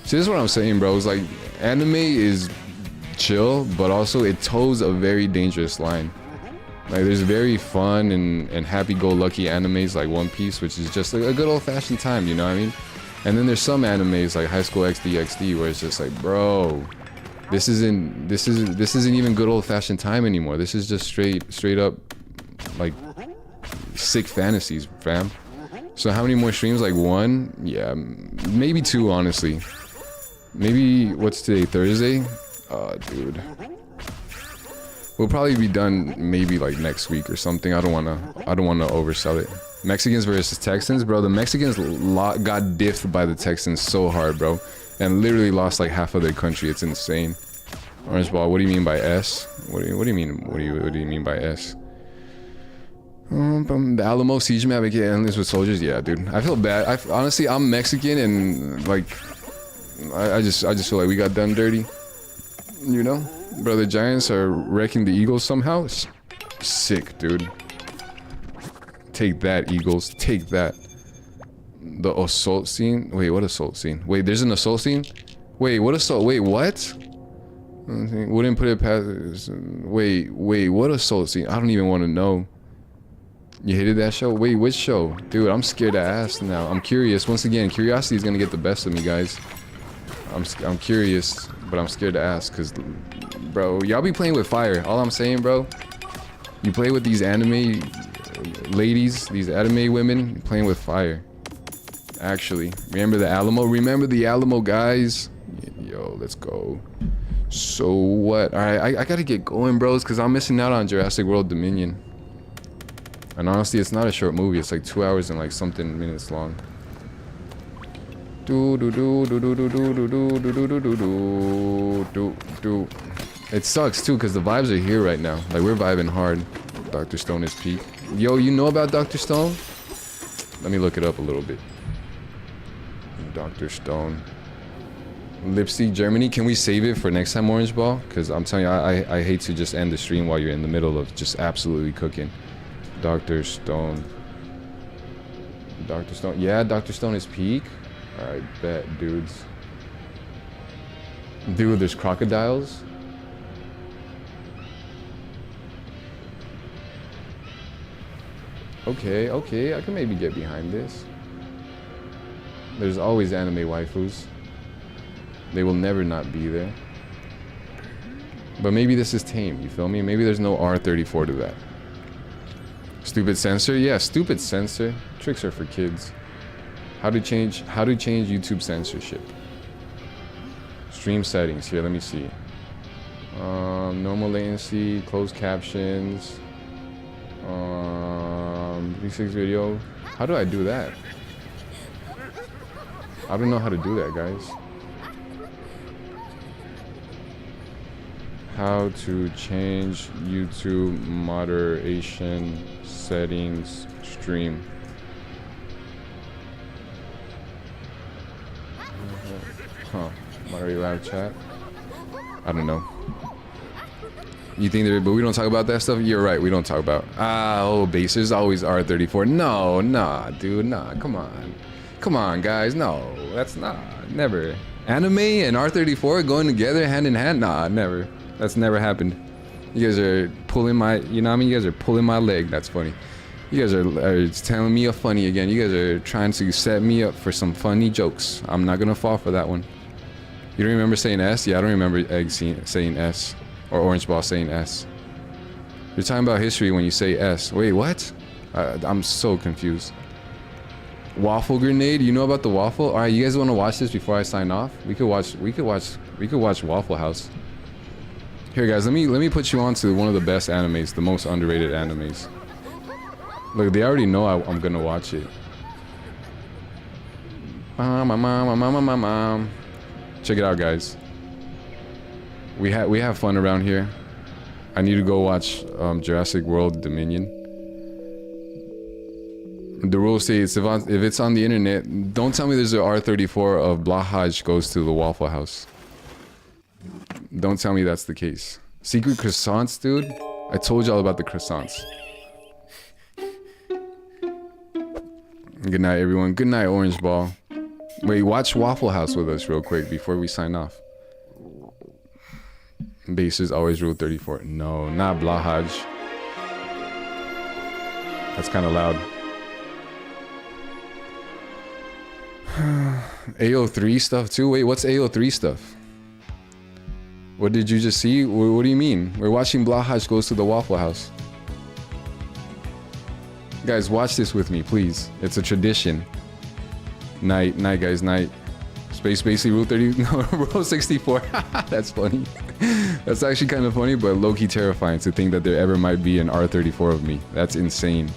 See, this is what I'm saying, bro. It's like anime is chill, but also it toes a very dangerous line. Like there's very fun and happy-go-lucky animes like One Piece, which is just like a good old-fashioned time, you know what I mean? And then there's some animes like High School XD where it's just like, bro, this isn't even good old-fashioned time anymore. This is just straight up like sick fantasies, fam. So how many more streams? Like 1? Yeah, maybe 2, honestly. Maybe, what's today, Thursday? Dude. We'll probably be done maybe like next week or something. I don't wanna oversell it. Mexicans versus Texans, bro. The Mexicans got diffed by the Texans so hard, bro, and literally lost like half of their country. It's insane. Orange Ball. What do you mean by S? What do you mean? What do you mean by S? The Alamo siege map again. This with soldiers. Yeah, dude. I feel bad. Honestly, I'm Mexican and like, I just feel like we got done dirty. You know, bro. The Giants are wrecking the Eagles somehow. Sick, dude. Take that, Eagles. Take that. The assault scene. Wait, what assault scene? Wait, there's an assault scene? Wait, what assault? Wait, what? Wouldn't put it past. Wait, what assault scene? I don't even want to know. You hated that show? Wait, which show? Dude, I'm scared to ask now. I'm curious. Once again, curiosity is gonna get the best of me, guys. I'm curious, but I'm scared to ask, cause, bro, y'all be playing with fire. All I'm saying, bro, you play with these anime ladies, these anime women, playing with fire. Actually, remember the Alamo? Remember the Alamo, guys? Yo, let's go. So what? All right, I gotta get going, bros, cause I'm missing out on Jurassic World Dominion. And honestly, it's not a short movie. It's like 2 hours and like something minutes long. It sucks too, cause the vibes are here right now. Like we're vibing hard. Dr. Stone is peak. Yo, you know about Dr. Stone? Let me look it up a little bit. Dr. Stone. Leipzig, Germany. Can we save it for next time, Orange Ball? Cause I'm telling you, I hate to just end the stream while you're in the middle of just absolutely cooking. Dr. Stone. Dr. Stone. Yeah, Dr. Stone is peak. Alright, bet, dudes. Dude, there's crocodiles. Okay, I can maybe get behind this. There's always anime waifus. They will never not be there. But maybe this is tame, you feel me? Maybe there's no R34 to that. Stupid censor? Yeah, stupid censor. Tricks are for kids. How to change YouTube censorship. Stream settings. Here, let me see. Normal latency, closed captions. 36 video. How do I do that? I don't know how to do that, guys. How to change YouTube moderation settings stream. Huh. Moderate live chat. I don't know. You think that, but we don't talk about that stuff? You're right, we don't talk about. Bases always R34. No, nah, dude, nah, come on. Come on, guys, no, that's not, never. Anime and R34 going together hand in hand? Nah, never. That's never happened. You guys are pulling my, you know what I mean? You guys are pulling my leg, that's funny. You guys are telling me a funny again. You guys are trying to set me up for some funny jokes. I'm not gonna fall for that one. You don't remember saying S? Yeah, I don't remember Egg saying S. Or Orange Ball saying S. You're talking about history when you say S. Wait, what? I'm so confused. Waffle grenade? You know about the waffle? All right, you guys want to watch this before I sign off? We could watch Waffle House. Here, guys, let me put you on to one of the best animes, the most underrated animes. Look, they already know I'm gonna watch it. Check it out, guys. We have fun around here. I need to go watch Jurassic World Dominion. The rule states if it's on the internet, don't tell me there's an R34 of Blahaj goes to the Waffle House. Don't tell me that's the case. Secret croissants, dude? I told y'all about the croissants. Good night, everyone. Good night, Orange Ball. Wait, watch Waffle House with us real quick before we sign off. Bases always rule 34. No, not Blahaj. That's kind of loud. AO3 stuff too? Wait, what's AO3 stuff? What did you just see? What do you mean? We're watching Blahaj goes to the Waffle House. Guys, watch this with me, please. It's a tradition. Night, guys, night. Space basically rule 30, no, rule 64. That's funny. That's actually kind of funny, but low-key terrifying to think that there ever might be an R34 of me. That's insane.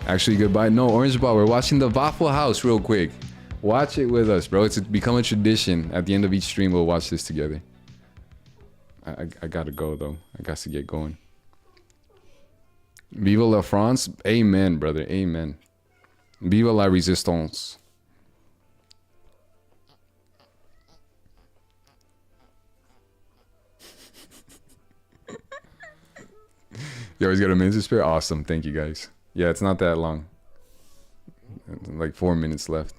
Actually, goodbye. No, Orange Ball, we're watching the Waffle House real quick. Watch it with us, bro. It's become a tradition. At the end of each stream, we'll watch this together. I gotta go, though. I got to get going. Viva la France. Amen, brother. Amen. Viva la Resistance. You always got a minute to spare? Awesome. Thank you, guys. Yeah, it's not that long. Like 4 minutes left.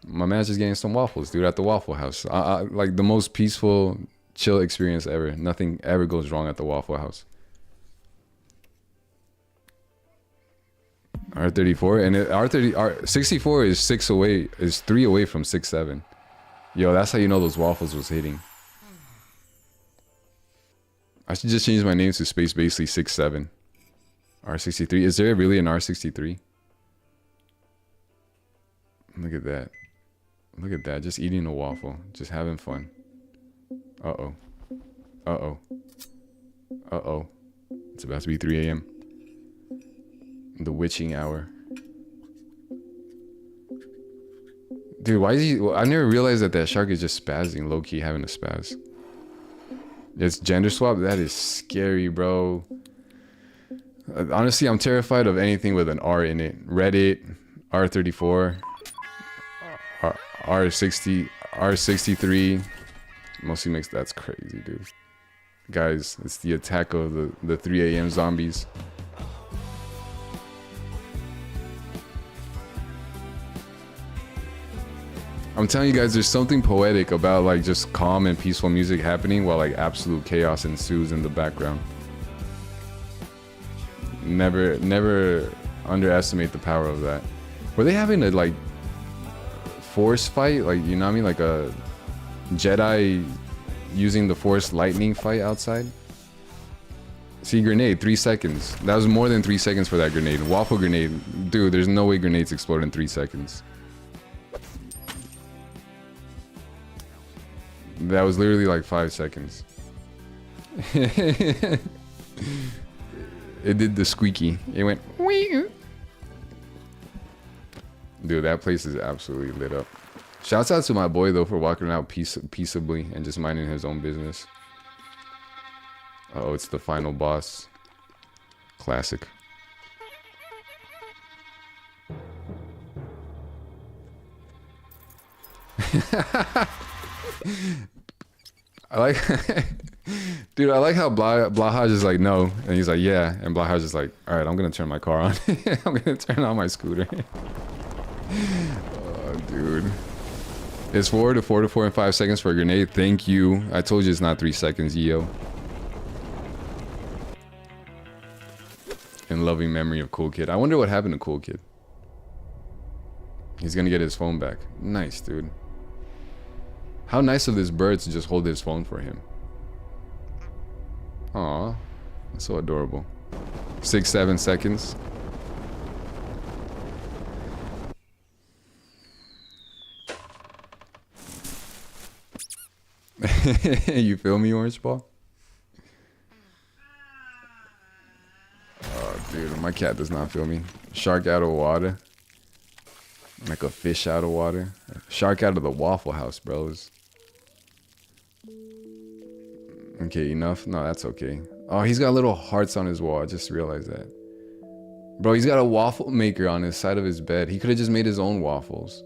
My man's just getting some waffles, dude, at the Waffle House. Like the most peaceful, chill experience ever. Nothing ever goes wrong at the Waffle House. R34 and R64 is 6 away, is 3 away from 6-7. Yo, that's how you know those waffles was hitting. I should just change my name to Space Basically 6-7. R63. Is there really an R63? Look at that. Look at that. Just eating a waffle. Just having fun. Uh-oh. Uh-oh. Uh-oh. It's about to be 3 a.m. The witching hour. Dude, why is he... Well, I never realized that shark is just spazzing. Low-key having a spaz. It's gender swap? That is scary, bro. Honestly, I'm terrified of anything with an R in it. Reddit, R34, R60, R63. Mostly mixed. That's crazy, dude. Guys, it's the attack of the 3 a.m. zombies. I'm telling you guys, there's something poetic about like just calm and peaceful music happening while like absolute chaos ensues in the background. Never underestimate the power of that. Were they having a like force fight? Like, you know what I mean? Like a Jedi using the force lightning fight outside? See, grenade, 3 seconds. That was more than 3 seconds for that grenade. Waffle grenade. Dude, there's no way grenades explode in 3 seconds. That was literally like 5 seconds. It did the squeaky. It went wee. Dude, that place is absolutely lit up. Shouts out to my boy though for walking out peaceably and just minding his own business. Oh, it's the final boss. Classic. I like, dude, I like how Blahaj is like, no. And he's like, yeah. And Blahaj is like, all right, I'm going to turn my car on. I'm going to turn on my scooter. Oh, dude. It's 4 to 4 and 5 seconds for a grenade. Thank you. I told you it's not 3 seconds, yo. In loving memory of Cool Kid. I wonder what happened to Cool Kid. He's going to get his phone back. Nice, dude. How nice of this bird to just hold his phone for him. Aw, that's so adorable. 6-7 seconds. You feel me, Orange Ball? Oh, dude, my cat does not feel me. Shark out of water. Like a fish out of water. Shark out of the Waffle House, bros. Okay, enough? No, that's okay. Oh, he's got little hearts on his wall. I just realized that. Bro, he's got a waffle maker on his side of his bed. He could have just made his own waffles.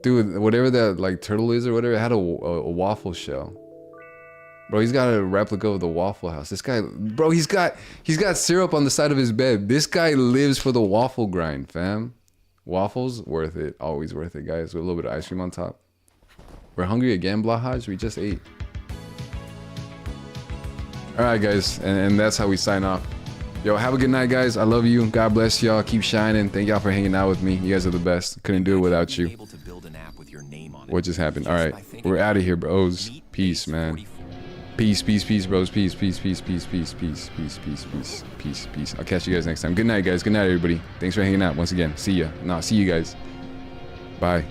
Dude, whatever that like turtle is or whatever, it had a waffle shell. Bro, he's got a replica of the Waffle House. This guy, bro, he's got syrup on the side of his bed. This guy lives for the waffle grind, fam. Waffles, worth it. Always worth it, guys. With a little bit of ice cream on top. We're hungry again, Blahaj? We just ate. Alright, guys. And that's how we sign off. Yo, have a good night, guys. I love you. God bless y'all. Keep shining. Thank y'all for hanging out with me. You guys are the best. Couldn't do it without you. What just happened? Alright. We're out of here, bros. Peace, man. Peace, peace, peace, bros. Peace, peace, peace, peace, peace, peace, peace, peace, peace, peace, peace. I'll catch you guys next time. Good night, guys. Good night, everybody. Thanks for hanging out once again. See ya. Nah, see you guys. Bye.